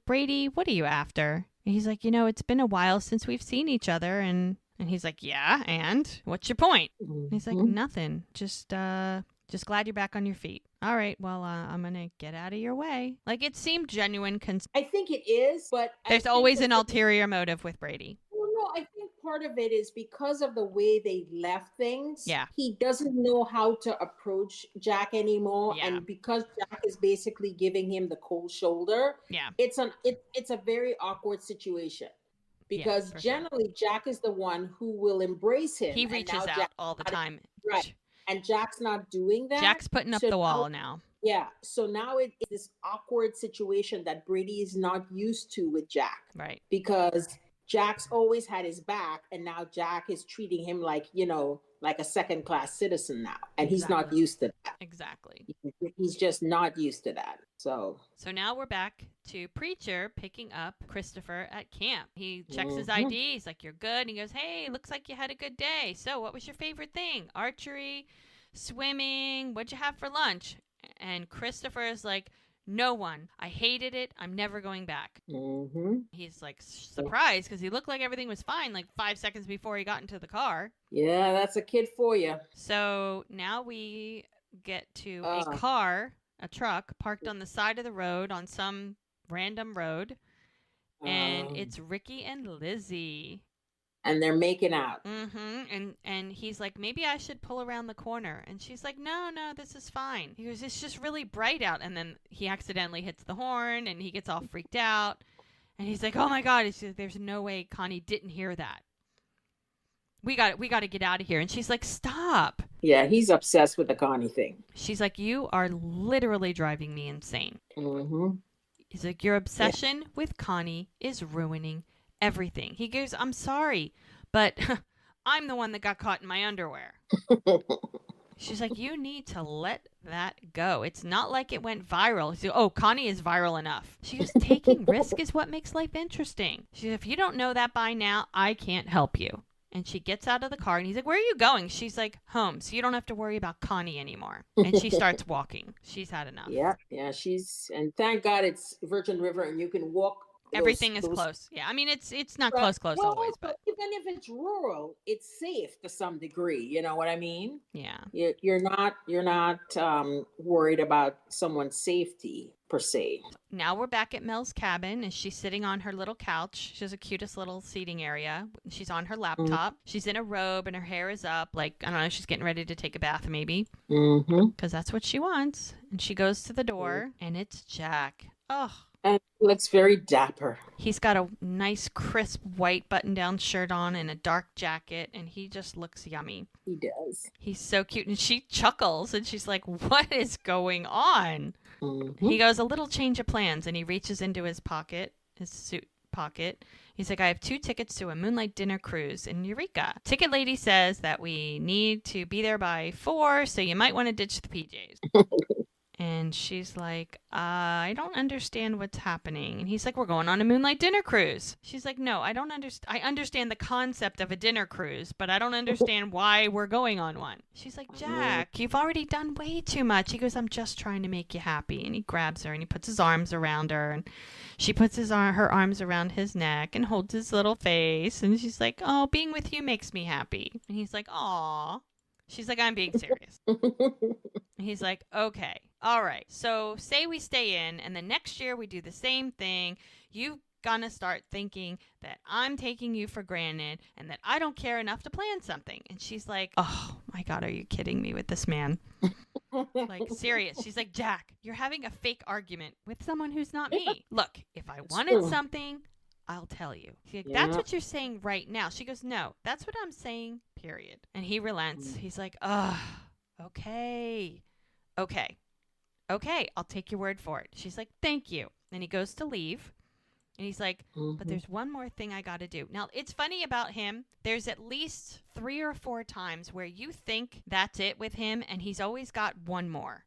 Speaker 1: Brady, what are you after? And he's like, it's been a while since we've seen each other. And he's like, yeah, and what's your point? And he's like, nothing. Just glad you're back on your feet. All right, well, I'm going to get out of your way. Like, it seemed genuine.
Speaker 2: I think it is, but
Speaker 1: there's always an ulterior motive with Brady.
Speaker 2: Well, no, I think part of it is because of the way they left things.
Speaker 1: Yeah.
Speaker 2: He doesn't know how to approach Jack anymore.
Speaker 1: Yeah.
Speaker 2: And because Jack is basically giving him the cold shoulder,
Speaker 1: yeah,
Speaker 2: it's a very awkward situation. Because generally Jack is the one who will embrace him.
Speaker 1: He reaches out all the time.
Speaker 2: Right. And Jack's not doing that.
Speaker 1: Jack's putting up the wall now.
Speaker 2: Yeah. So now it's this awkward situation that Brady is not used to with Jack.
Speaker 1: Right.
Speaker 2: Because Jack's always had his back, and now Jack is treating him like, like a second-class citizen now. And he's not used to that.
Speaker 1: Exactly.
Speaker 2: He's just not used to that. So
Speaker 1: now we're back to Preacher picking up Christopher at camp. He checks his ID. He's like, you're good. And he goes, hey, looks like you had a good day. So what was your favorite thing? Archery, swimming, what'd you have for lunch? And Christopher is like, no one. I hated it. I'm never going back. He's like surprised because he looked like everything was fine like 5 seconds before he got into the car.
Speaker 2: Yeah, that's a kid for you.
Speaker 1: So now we get to a truck parked on the side of the road on some random road. And it's Ricky and Lizzie.
Speaker 2: And they're making out.
Speaker 1: And he's like, maybe I should pull around the corner. And she's like, no, this is fine. He goes, it's just really bright out. And then he accidentally hits the horn and he gets all freaked out. And he's like, oh my God, there's no way Connie didn't hear that. We got to get out of here. And she's like, stop.
Speaker 2: Yeah, he's obsessed with the Connie thing.
Speaker 1: She's like, you are literally driving me insane. He's like, your obsession with Connie is ruining everything. He goes, I'm sorry, but I'm the one that got caught in my underwear. She's like, you need to let that go. It's not like it went viral. She's like, oh, Connie is viral enough. She goes, taking risk is what makes life interesting. She goes, if you don't know that by now, I can't help you. And she gets out of the car and he's like, where are you going? She's like, home, so you don't have to worry about Connie anymore. And she starts walking. She's had enough.
Speaker 2: Yeah, yeah, and thank God it's Virgin River and you can walk
Speaker 1: Everything is
Speaker 2: those.
Speaker 1: close. Yeah, I mean it's not close
Speaker 2: Well,
Speaker 1: always,
Speaker 2: also,
Speaker 1: but
Speaker 2: even if it's rural, it's safe to some degree. You know what I mean?
Speaker 1: yeah.
Speaker 2: You're not worried about someone's safety per se.
Speaker 1: Now we're back at Mel's cabin and she's sitting on her little couch. She has the cutest little seating area. She's on her laptop. She's in a robe and her hair is up. Like, I don't know, she's getting ready to take a bath maybe. Because that's what she wants. And she goes to the door and it's Jack. Oh.
Speaker 2: And he looks very dapper.
Speaker 1: He's got a nice, crisp, white button-down shirt on and a dark jacket, and he just looks yummy.
Speaker 2: He does.
Speaker 1: He's so cute, and she chuckles, and she's like, what is going on? He goes, a little change of plans, and he reaches into his pocket, his suit pocket. He's like, I have 2 tickets to a moonlight dinner cruise in Eureka. Ticket lady says that we need to be there by 4, so you might want to ditch the PJs. And she's like, I don't understand what's happening. And he's like, we're going on a moonlight dinner cruise. She's like, no, I don't understand. I understand the concept of a dinner cruise, but I don't understand why we're going on one. She's like, Jack, you've already done way too much. He goes, I'm just trying to make you happy. And he grabs her and he puts his arms around her. And she puts her arms around his neck and holds his little face. And she's like, oh, being with you makes me happy. And he's like, aw. She's like, I'm being serious. He's like, okay, all right. So say we stay in and then next year we do the same thing. You gonna start thinking that I'm taking you for granted and that I don't care enough to plan something. And she's like, oh my God, are you kidding me with this man? Like, serious. She's like, Jack, you're having a fake argument with someone who's not me. Look, if I wanted something, I'll tell you. She's like, that's what you're saying right now. She goes, no, that's what I'm saying, period. And he relents. He's like, ugh, okay, I'll take your word for it. She's like, thank you. And he goes to leave. And he's like, but there's one more thing I got to do. Now, it's funny about him. There's at least 3 or 4 times where you think that's it with him, and he's always got one more.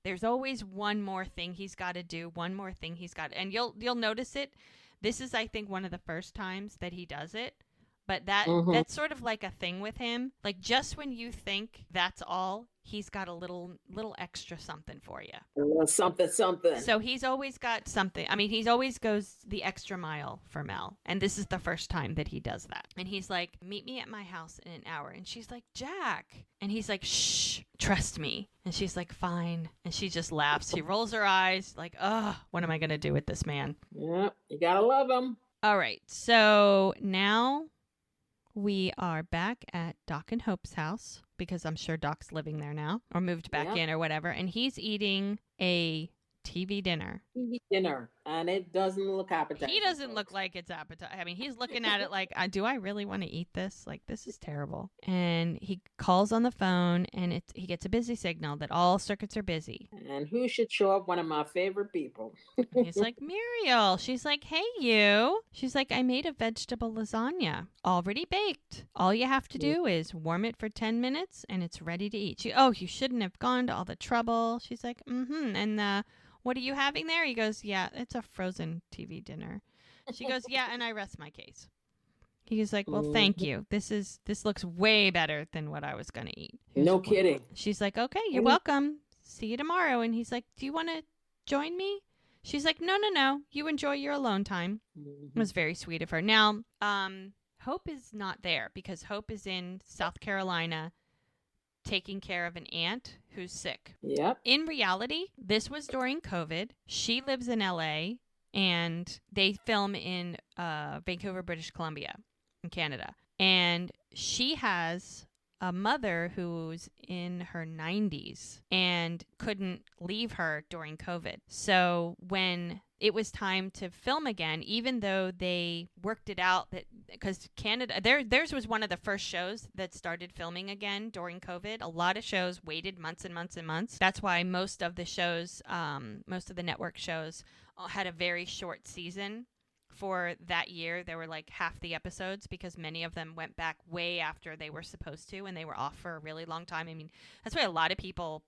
Speaker 1: There's always one more thing he's got to do, one more thing he's got. And you'll notice it. This is, I think, one of the first times that he does it. But that's sort of like a thing with him. Like, just when you think that's all, he's got a little extra something for you.
Speaker 2: A little something.
Speaker 1: So he's always got something. I mean, he always goes the extra mile for Mel. And this is the first time that he does that. And he's like, meet me at my house in an hour. And she's like, Jack. And he's like, shh, trust me. And she's like, fine. And she just laughs. She rolls her eyes like, ugh, what am I going to do with this man?
Speaker 2: Yeah, you got to love him.
Speaker 1: All right. So now we are back at Doc and Hope's house because I'm sure Doc's living there now or moved back in or whatever. And he's eating a TV dinner.
Speaker 2: And it doesn't look appetizing.
Speaker 1: He doesn't look like it's appetizing. I mean, he's looking at it like, do I really want to eat this? Like, this is terrible. And he calls on the phone and he gets a busy signal that all circuits are busy.
Speaker 2: And who should show up? One of my favorite people.
Speaker 1: He's like, Muriel. She's like, hey, you. She's like, I made a vegetable lasagna already baked. All you have to do is warm it for 10 minutes and it's ready to eat. You shouldn't have gone to all the trouble. She's like, and what are you having there? He goes, yeah, it's a frozen TV dinner. She goes, yeah, and I rest my case. He's like, well, thank you. This looks way better than what I was going to eat.
Speaker 2: No kidding.
Speaker 1: She's like, okay, you're welcome. See you tomorrow. And he's like, do you want to join me? She's like, no. You enjoy your alone time. It was very sweet of her. Now, Hope is not there because Hope is in South Carolina taking care of an aunt who's sick.
Speaker 2: Yep.
Speaker 1: In reality, this was during COVID. She lives in LA and they film in Vancouver, British Columbia in Canada. And she has a mother who's in her 90s and couldn't leave her during COVID. So when it was time to film again, even though they worked it out that because Canada, theirs was one of the first shows that started filming again during COVID. A lot of shows waited months and months and months. That's why most of the shows, most of the network shows had a very short season for that year, there were like half the episodes because many of them went back way after they were supposed to and they were off for a really long time. I mean, that's why a lot of people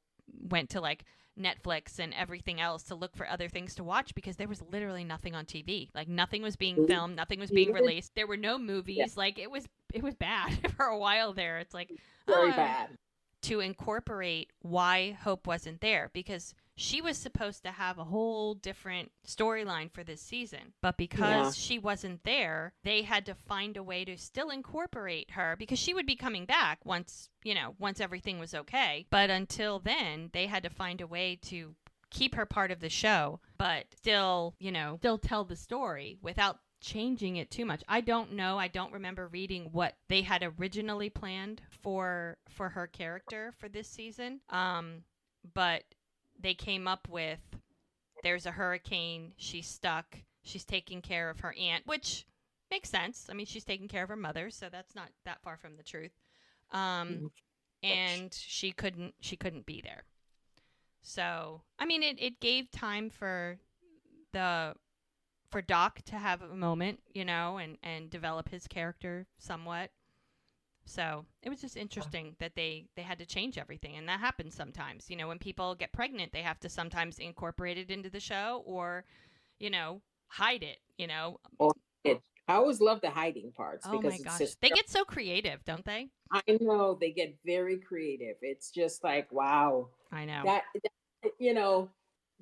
Speaker 1: went to like Netflix and everything else to look for other things to watch because there was literally nothing on TV. Like nothing was being filmed, nothing was being released. There were no
Speaker 2: Yeah,
Speaker 1: movies. Like it was bad for a while there. It's like,
Speaker 2: very
Speaker 1: oh,
Speaker 2: bad.
Speaker 1: to incorporate why Hope wasn't there because she was supposed to have a whole different storyline for this season. But
Speaker 2: Yeah.
Speaker 1: because she wasn't there, they had to find a way to still incorporate her because she would be coming back once, once everything was okay. But until then, they had to find a way to keep her part of the show, but still, still tell the story without changing it too much. I don't know. I don't remember reading what they had originally planned for her character for this season. But they came up with there's a hurricane, she's stuck, she's taking care of her aunt, which makes sense. I mean, she's taking care of her mother, so that's not that far from the truth. And she couldn't be there. So, I mean, it gave time for Doc to have a moment, and develop his character somewhat. So it was just interesting that they had to change everything. And that happens sometimes. When people get pregnant, they have to sometimes incorporate it into the show or, hide it,
Speaker 2: Or I always love the hiding parts
Speaker 1: Oh
Speaker 2: because
Speaker 1: my
Speaker 2: it's
Speaker 1: gosh.
Speaker 2: just,
Speaker 1: They get so creative, don't they?
Speaker 2: I know they get very creative. It's just like, wow,
Speaker 1: I know.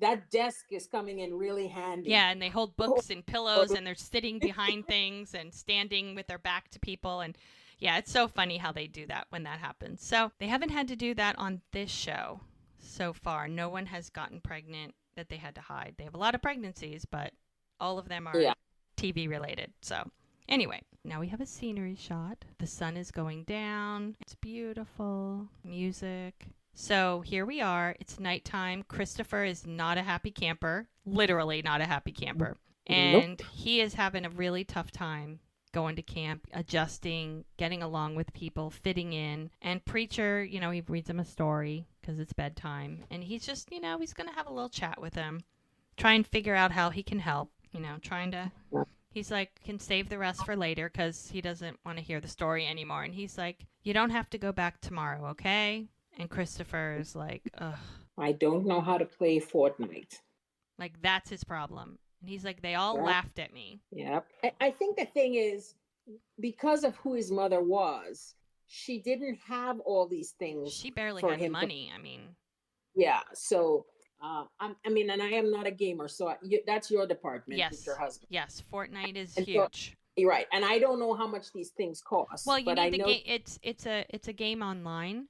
Speaker 2: that desk is coming in really handy.
Speaker 1: Yeah, and they hold books and pillows and they're sitting behind things and standing with their back to people. And yeah, it's so funny how they do that when that happens. So they haven't had to do that on this show so far. No one has gotten pregnant that they had to hide. They have a lot of pregnancies, but all of them are
Speaker 2: Yeah.
Speaker 1: TV related. So anyway, now we have a scenery shot. The sun is going down. It's beautiful. Music. So here we are. It's nighttime. Christopher is not a happy camper. Literally not a happy camper. And
Speaker 2: Nope.
Speaker 1: he is having a really tough time going to camp, adjusting, getting along with people, fitting in. And Preacher, he reads him a story because it's bedtime. And he's just, he's going to have a little chat with him, try and figure out how he can help, trying to. He's like, can save the rest for later because he doesn't want to hear the story anymore. And he's like, you don't have to go back tomorrow, okay? And Christopher is like, ugh.
Speaker 2: I don't know how to play Fortnite.
Speaker 1: Like, that's his problem. And he's like, they all
Speaker 2: Yeah.
Speaker 1: laughed at me.
Speaker 2: Yep. I think the thing is, because of who his mother was, she didn't have all these things.
Speaker 1: She barely
Speaker 2: for
Speaker 1: had
Speaker 2: him
Speaker 1: money. I mean,
Speaker 2: Yeah. So, and I am not a gamer, so that's your department
Speaker 1: yes.
Speaker 2: with your husband.
Speaker 1: Yes. Fortnite is
Speaker 2: And so-
Speaker 1: huge.
Speaker 2: You're right. And I don't know how much these things cost.
Speaker 1: Well, you
Speaker 2: but
Speaker 1: need
Speaker 2: I
Speaker 1: the
Speaker 2: know.
Speaker 1: game. It's a game online,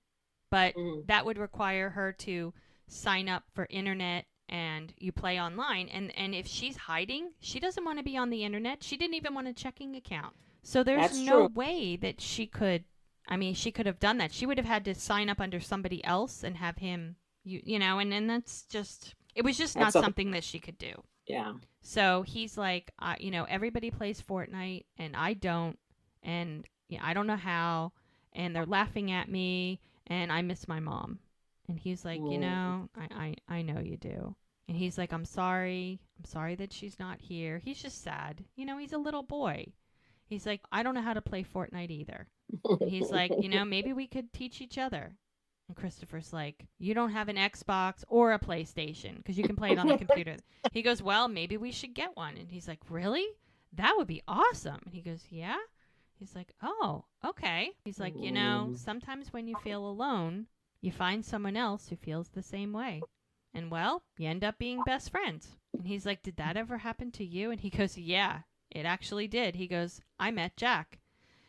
Speaker 1: but
Speaker 2: Mhm.
Speaker 1: that would require her to sign up for internet and you play online. And if she's hiding, she doesn't want to be on the internet. She didn't even want a checking account. So there's
Speaker 2: That's
Speaker 1: no
Speaker 2: true.
Speaker 1: way that she could. I mean, she could have done that. She would have had to sign up under somebody else and have him, and then that's just. It was just not
Speaker 2: That's
Speaker 1: something that she could do.
Speaker 2: Yeah.
Speaker 1: So he's like, everybody plays Fortnite and I don't, and I don't know how, and they're laughing at me, and I miss my mom. And he's like, I know you do. And he's like, I'm sorry that she's not here. He's just sad. He's a little boy. He's like, I don't know how to play Fortnite either. And he's like, maybe we could teach each other. And Christopher's like, you don't have an Xbox or a PlayStation because you can play it on the computer. He goes, well, maybe we should get one. And he's like, really? That would be awesome. And he goes, yeah? He's like, oh, okay. He's like, sometimes when you feel alone, you find someone else who feels the same way. And well, you end up being best friends. And he's like, did that ever happen to you? And he goes, yeah, it actually did. He goes, I met Jack.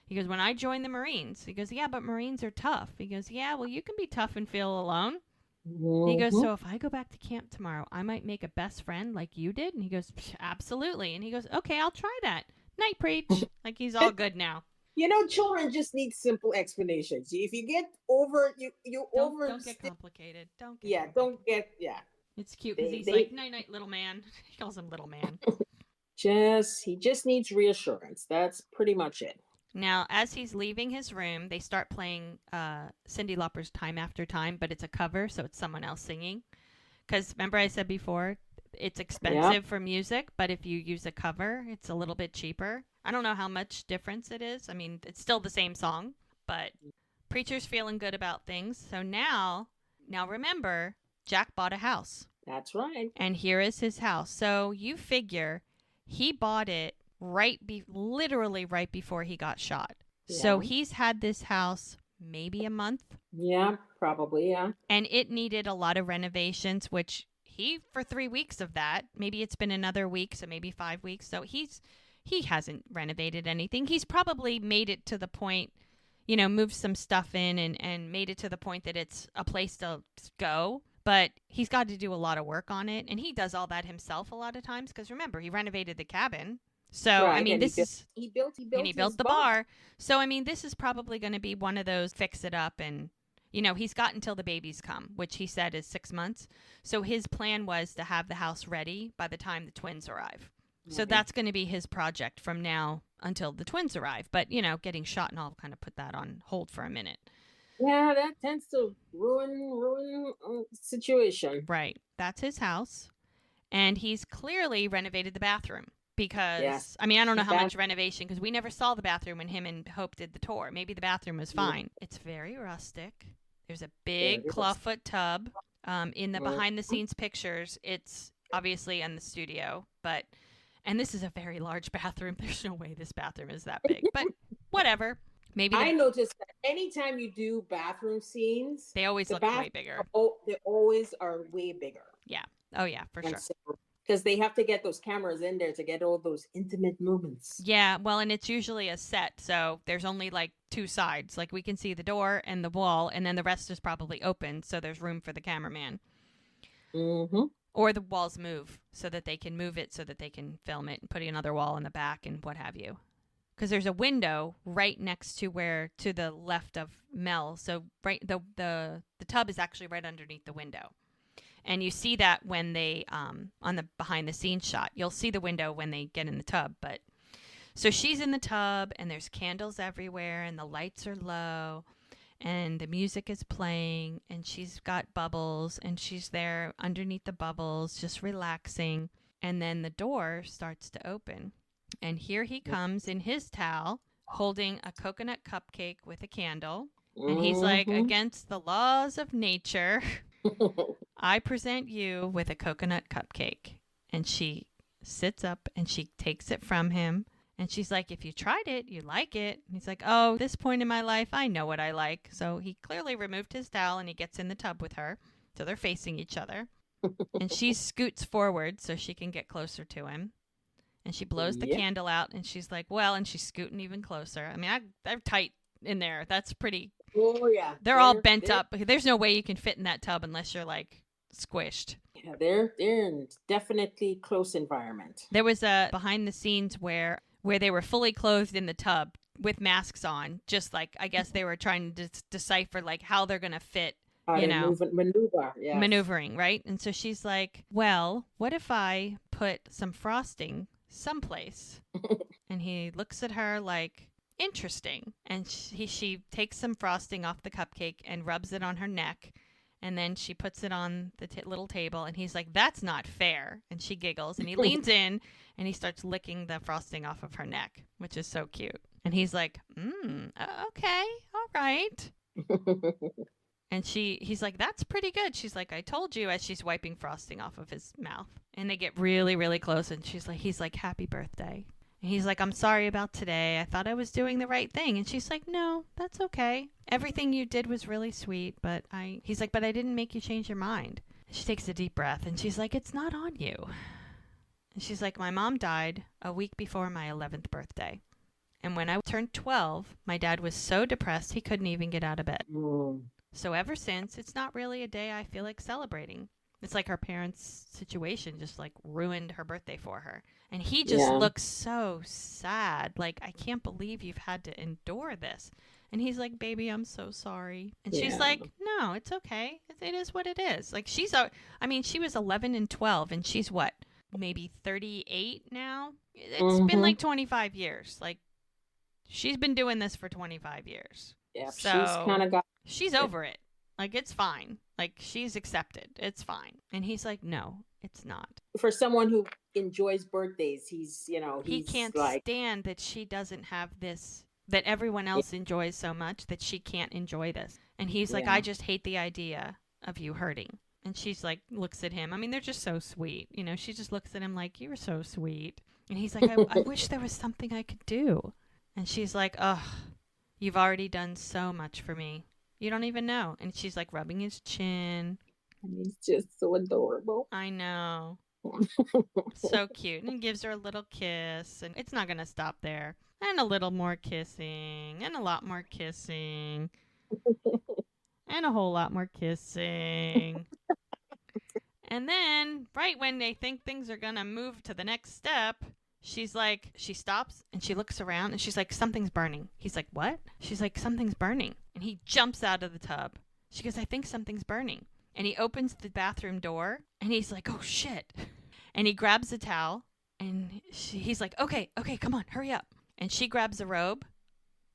Speaker 1: He goes, when I joined the Marines, he goes, yeah, but Marines are tough. He goes, yeah, well, you can be tough and feel alone. He goes, so if I go back to camp tomorrow, I might make a best friend like you did? And he goes, absolutely. And he goes, okay, I'll try that. Night, Preach. Like he's all good now.
Speaker 2: Children just need simple explanations. If you get over,
Speaker 1: Don't get complicated. It's cute because he's like, night, little man. He calls him little man.
Speaker 2: He just needs reassurance. That's pretty much it.
Speaker 1: Now, as he's leaving his room, they start playing Cyndi Lauper's Time After Time, but it's a cover, so it's someone else singing. Because remember I said before, It's
Speaker 2: Yeah.
Speaker 1: expensive for music, but if you use a cover, it's a little bit cheaper. I don't know how much difference it is. I mean, it's still the same song, but Preacher's feeling good about things. So now remember, Jack bought a house.
Speaker 2: That's right.
Speaker 1: And here is his house. So you figure he bought it literally right before he got shot. So
Speaker 2: Yeah.
Speaker 1: he's had this house maybe a month,
Speaker 2: Yeah, probably. Yeah.
Speaker 1: and it needed a lot of renovations, which he, for 3 weeks of that, maybe it's been another week, so maybe 5 weeks. So he hasn't renovated anything. He's probably made it to the point, moved some stuff in and made it to the point that it's a place to go. But he's got to do a lot of work on it, and he does all that himself a lot of times because remember, he renovated the cabin. So I
Speaker 2: Right.
Speaker 1: mean,
Speaker 2: And
Speaker 1: this is
Speaker 2: he
Speaker 1: and
Speaker 2: built
Speaker 1: he
Speaker 2: his
Speaker 1: built the
Speaker 2: bar.
Speaker 1: bar. So I mean, this is probably going to be one of those fix it up, and he's got until the babies come, which he said is 6 months. So his plan was to have the house ready by the time the twins arrive. So
Speaker 2: Right.
Speaker 1: that's going to be his project from now until the twins arrive. But getting shot and all kind of put that on hold for a minute.
Speaker 2: Yeah, that tends to ruin situation.
Speaker 1: Right. That's his house. And he's clearly renovated the bathroom
Speaker 2: Yes.
Speaker 1: because, I mean, I don't know how
Speaker 2: That
Speaker 1: much renovation because we never saw the bathroom when him and Hope did the tour. Maybe the bathroom was fine. It's very rustic. There's a big
Speaker 2: very was.
Speaker 1: clawfoot tub. In the
Speaker 2: Mhm.
Speaker 1: behind the scenes pictures, it's obviously in the studio, and this is a very large bathroom. There's no way this bathroom is that big, but whatever. Maybe
Speaker 2: I noticed that anytime you do bathroom scenes,
Speaker 1: they always
Speaker 2: the
Speaker 1: look way
Speaker 2: bathrooms
Speaker 1: bigger.
Speaker 2: they always are way bigger.
Speaker 1: Yeah. Oh, yeah, for
Speaker 2: And
Speaker 1: sure.
Speaker 2: so, because they have to get those cameras in there to get all those intimate moments.
Speaker 1: Yeah, well, and it's usually a set, so there's only like two sides. Like we can see the door and the wall, and then the rest is probably open, so there's room for the cameraman.
Speaker 2: Mm-hmm.
Speaker 1: Or the walls move so that they can move it so that they can film it and put another wall in the back and what have you. Because there's a window right next to the left of Mel. So right the tub is actually right underneath the window. And you see that when they on the behind the scenes shot. You'll see the window when they get in the tub, but so she's in the tub and there's candles everywhere and the lights are low and the music is playing and she's got bubbles and she's there underneath the bubbles just relaxing, and then the door starts to open and here he comes in his towel holding a coconut cupcake with a candle, and he's like,
Speaker 2: Mm-hmm.
Speaker 1: against the laws of nature, I present you with a coconut cupcake. And she sits up and she takes it from him. And she's like, if you tried it, you like it. And he's like, oh, this point in my life, I know what I like. So he clearly removed his towel and he gets in the tub with her. So they're facing each other. And she scoots forward so she can get closer to him. And she blows the
Speaker 2: Yep.
Speaker 1: candle out and she's like, well, and she's scooting even closer. I mean, they're tight in there. That's pretty.
Speaker 2: Oh yeah.
Speaker 1: They're all bent up. There's no way you can fit in that tub unless you're like squished.
Speaker 2: Yeah, they're in definitely close environment.
Speaker 1: There was a behind the scenes where they were fully clothed in the tub with masks on, just like I guess they were trying to decipher like how they're gonna fit,
Speaker 2: How
Speaker 1: you
Speaker 2: they
Speaker 1: know,
Speaker 2: maneuver. Yes.
Speaker 1: maneuvering, right? And so she's like, "Well, what if I put some frosting someplace?" And he looks at her like, "Interesting." And she takes some frosting off the cupcake and rubs it on her neck. And then she puts it on the little table, and he's like, "That's not fair." And she giggles, and he leans in, and he starts licking the frosting off of her neck, which is so cute. And he's like, okay, all right. And he's like, "That's pretty good." She's like, "I told you," as she's wiping frosting off of his mouth. And they get really, really close, and he's like, "Happy birthday." And he's like, "I'm sorry about today. I thought I was doing the right thing." And she's like, "No, that's okay. Everything you did was really sweet, but he's like, "But I didn't make you change your mind." And she takes a deep breath and she's like, "It's not on you." And she's like, "My mom died a week before my 11th birthday. And when I turned 12, my dad was so depressed he couldn't even get out of bed.
Speaker 2: Mm.
Speaker 1: So ever since, it's not really a day I feel like celebrating." It's like her parents' situation just like ruined her birthday for her. And he just
Speaker 2: Yeah.
Speaker 1: looks so sad. Like, "I can't believe you've had to endure this." And he's like, "Baby, I'm so sorry." And she's
Speaker 2: Yeah.
Speaker 1: like, "No, it's okay. It is what it is." Like, I mean, she was 11 and 12, and she's what, maybe 38 now? It's been like 25 years. Like, she's been doing this for 25 years.
Speaker 2: Yeah.
Speaker 1: So
Speaker 2: She's kind of got.
Speaker 1: she's over it. Like, it's fine. Like, she's accepted. It's fine. And he's like, "No, It's not.
Speaker 2: For someone who enjoys birthdays, he's,
Speaker 1: He
Speaker 2: he's
Speaker 1: can't
Speaker 2: like,
Speaker 1: stand that she doesn't have this, that everyone
Speaker 2: yeah,
Speaker 1: else enjoys so much that she can't enjoy this. And he's like, I
Speaker 2: yeah.
Speaker 1: just hate the idea of you hurting. And she's like, looks at him. I mean, they're just so sweet. You know, she just looks at him like, you're so sweet. And he's like, I wish there was something I could do. And she's like, ugh, you've already done so much for me. You don't even know. And she's like rubbing his chin.
Speaker 2: And he's just so adorable.
Speaker 1: I know. So cute. And gives her a little kiss. And it's not going to stop there. And a little more kissing. And a lot more kissing. And a whole lot more kissing. And then, right when they think things are going to move to the next step, she's like, she stops and she looks around and she's like, something's burning. He's like, what? She's like, something's burning. And he jumps out of the tub. She goes, I think something's burning. And he opens the bathroom door and he's like, oh shit. And he grabs a towel and he's like, okay, come on, hurry up. And she grabs a robe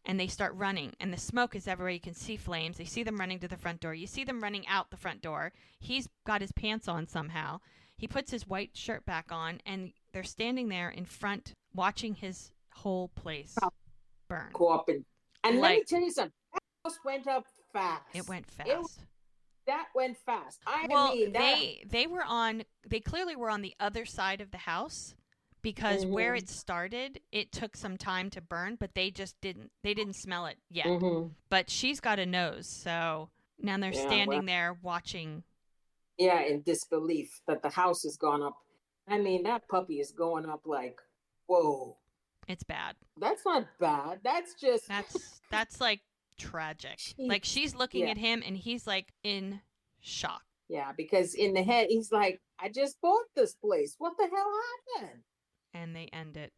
Speaker 1: and they start running. And the smoke is everywhere. You can see flames. They see them running to the front door. You see them running out the front door. He's got his pants on somehow. He puts his white shirt back on and they're standing there in front watching his whole place burn.
Speaker 2: Go up and let me tell you something. That house went up fast.
Speaker 1: It went fast.
Speaker 2: That went fast.
Speaker 1: Well, they clearly were on the other side of the house because where it started, it took some time to burn, but they didn't smell it yet. But she's got a nose, so now they're standing there watching.
Speaker 2: Yeah, in disbelief that the house has gone up. I mean, that puppy is going up like, whoa.
Speaker 1: It's bad.
Speaker 2: That's not bad. That's just
Speaker 1: that's like tragic. Like she's looking at him and he's like in shock.
Speaker 2: Yeah, because in the head he's like, I just bought this place. What the hell happened?
Speaker 1: And they end it.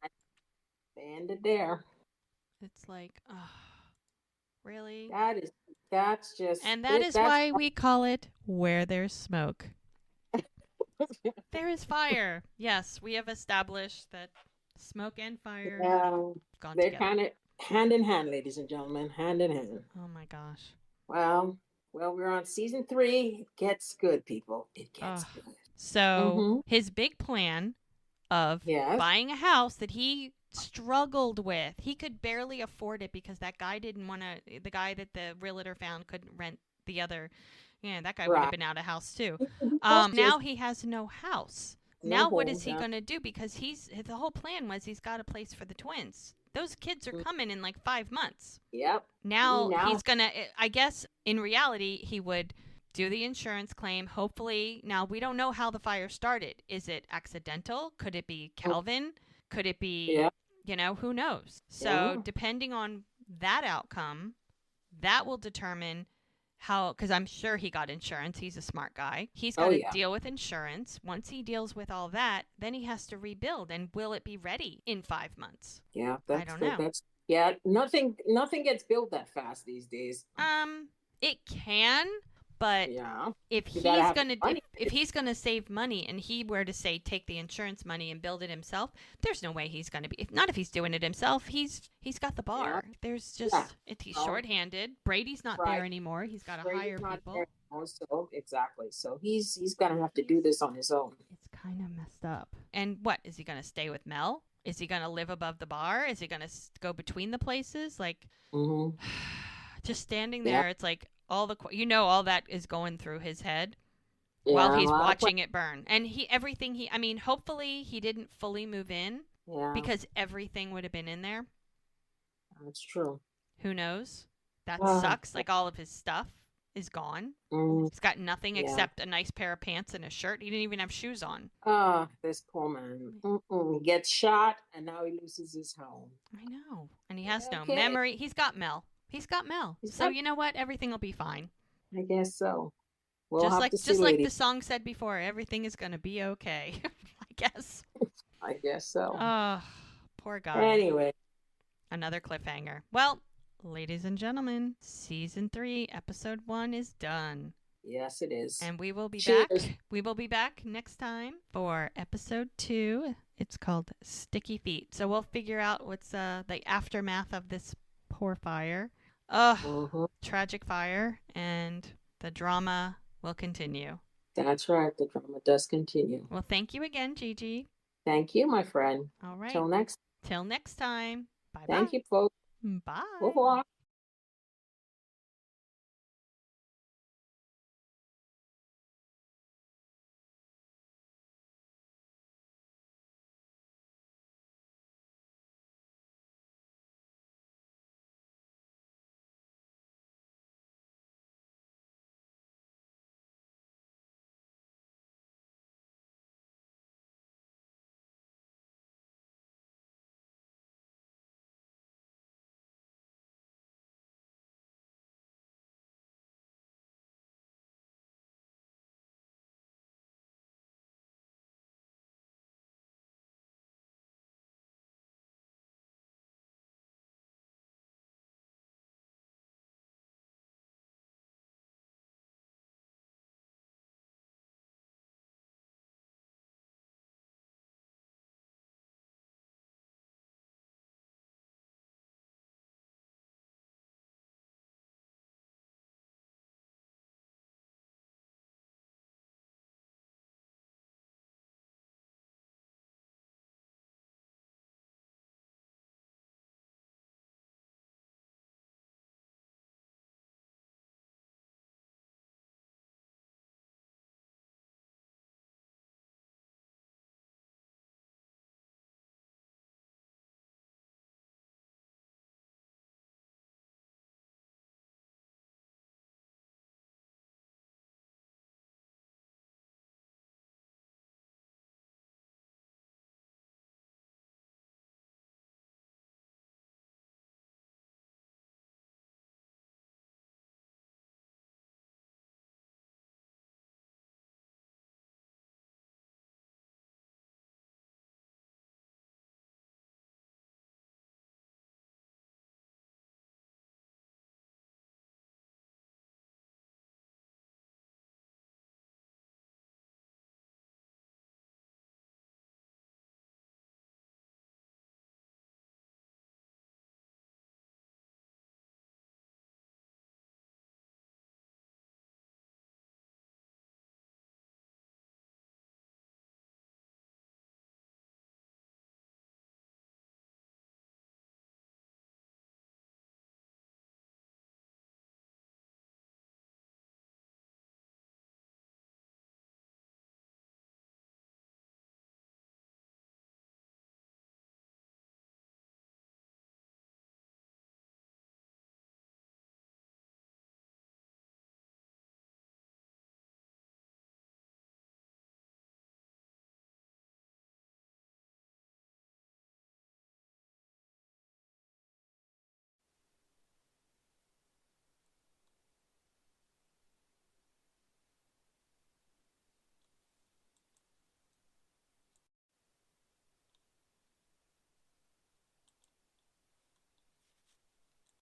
Speaker 2: They end it there.
Speaker 1: It's like, oh, really?
Speaker 2: That's just.
Speaker 1: And that is why we call it Where There's Smoke. There is fire. Yes, we have established that smoke and fire gone
Speaker 2: they're
Speaker 1: together.
Speaker 2: kind of hand in hand, ladies and gentlemen, hand in hand.
Speaker 1: Oh my gosh.
Speaker 2: Well, we're on season 3. It gets good, people. It gets good.
Speaker 1: So his big plan of buying a house that he struggled with, he could barely afford it because that guy didn't want to. The guy that the realtor found couldn't rent the other. Yeah, that guy would have been out of house too. Now he has no house. Now what is he going to do? Because the whole plan was he's got a place for the twins. Those kids are coming in like 5 months.
Speaker 2: Yep.
Speaker 1: Now he's going to, I guess in reality, he would do the insurance claim. Hopefully, now we don't know how the fire started. Is it accidental? Could it be Calvin? Could it be, who knows? So depending on that outcome, that will determine how, because I'm sure he got insurance. He's a smart guy. He's got to deal with insurance. Once he deals with all that, then he has to rebuild. And will it be ready in 5 months?
Speaker 2: Yeah,
Speaker 1: I don't know.
Speaker 2: Nothing gets built that fast these days.
Speaker 1: It can, but if he's gonna save money and he were to say take the insurance money and build it himself, there's no way he's gonna be. If he's doing it himself, he's got the bar. There's just he's shorthanded. Brady's not there anymore. He's got to hire people.
Speaker 2: So so he's gonna have to do this on his own.
Speaker 1: It's kind of messed up. And what is he gonna stay with Mel? Is he gonna live above the bar? Is he gonna go between the places? Like, just standing there, it's like. All that is going through his head while he's watching it burn. And hopefully he didn't fully move in because everything would have been in there.
Speaker 2: That's true.
Speaker 1: Who knows? That sucks. Like all of his stuff is gone. He's got nothing except a nice pair of pants and a shirt. He didn't even have shoes on.
Speaker 2: This poor man. He gets shot and now he loses his home.
Speaker 1: I know. And he has no memory. He's got Mel. So you know what? Everything will be fine.
Speaker 2: I guess so.
Speaker 1: Just like the song said before, everything is going to be okay. I guess.
Speaker 2: I guess so.
Speaker 1: Oh, poor guy.
Speaker 2: Anyway.
Speaker 1: Another cliffhanger. Well, ladies and gentlemen, season 3, episode 1 is done.
Speaker 2: Yes, it is.
Speaker 1: And we will be back. We will be back next time for episode 2. It's called Sticky Feet. So we'll figure out what's the aftermath of this poor fire. Tragic fire, and the drama will continue.
Speaker 2: That's right. The drama does continue.
Speaker 1: Well, thank you again, Gigi.
Speaker 2: Thank you, my friend.
Speaker 1: All right.
Speaker 2: Till next.
Speaker 1: Till next time. Bye
Speaker 2: Thank
Speaker 1: bye.
Speaker 2: you, folks. Au
Speaker 1: Bye.
Speaker 2: revoir.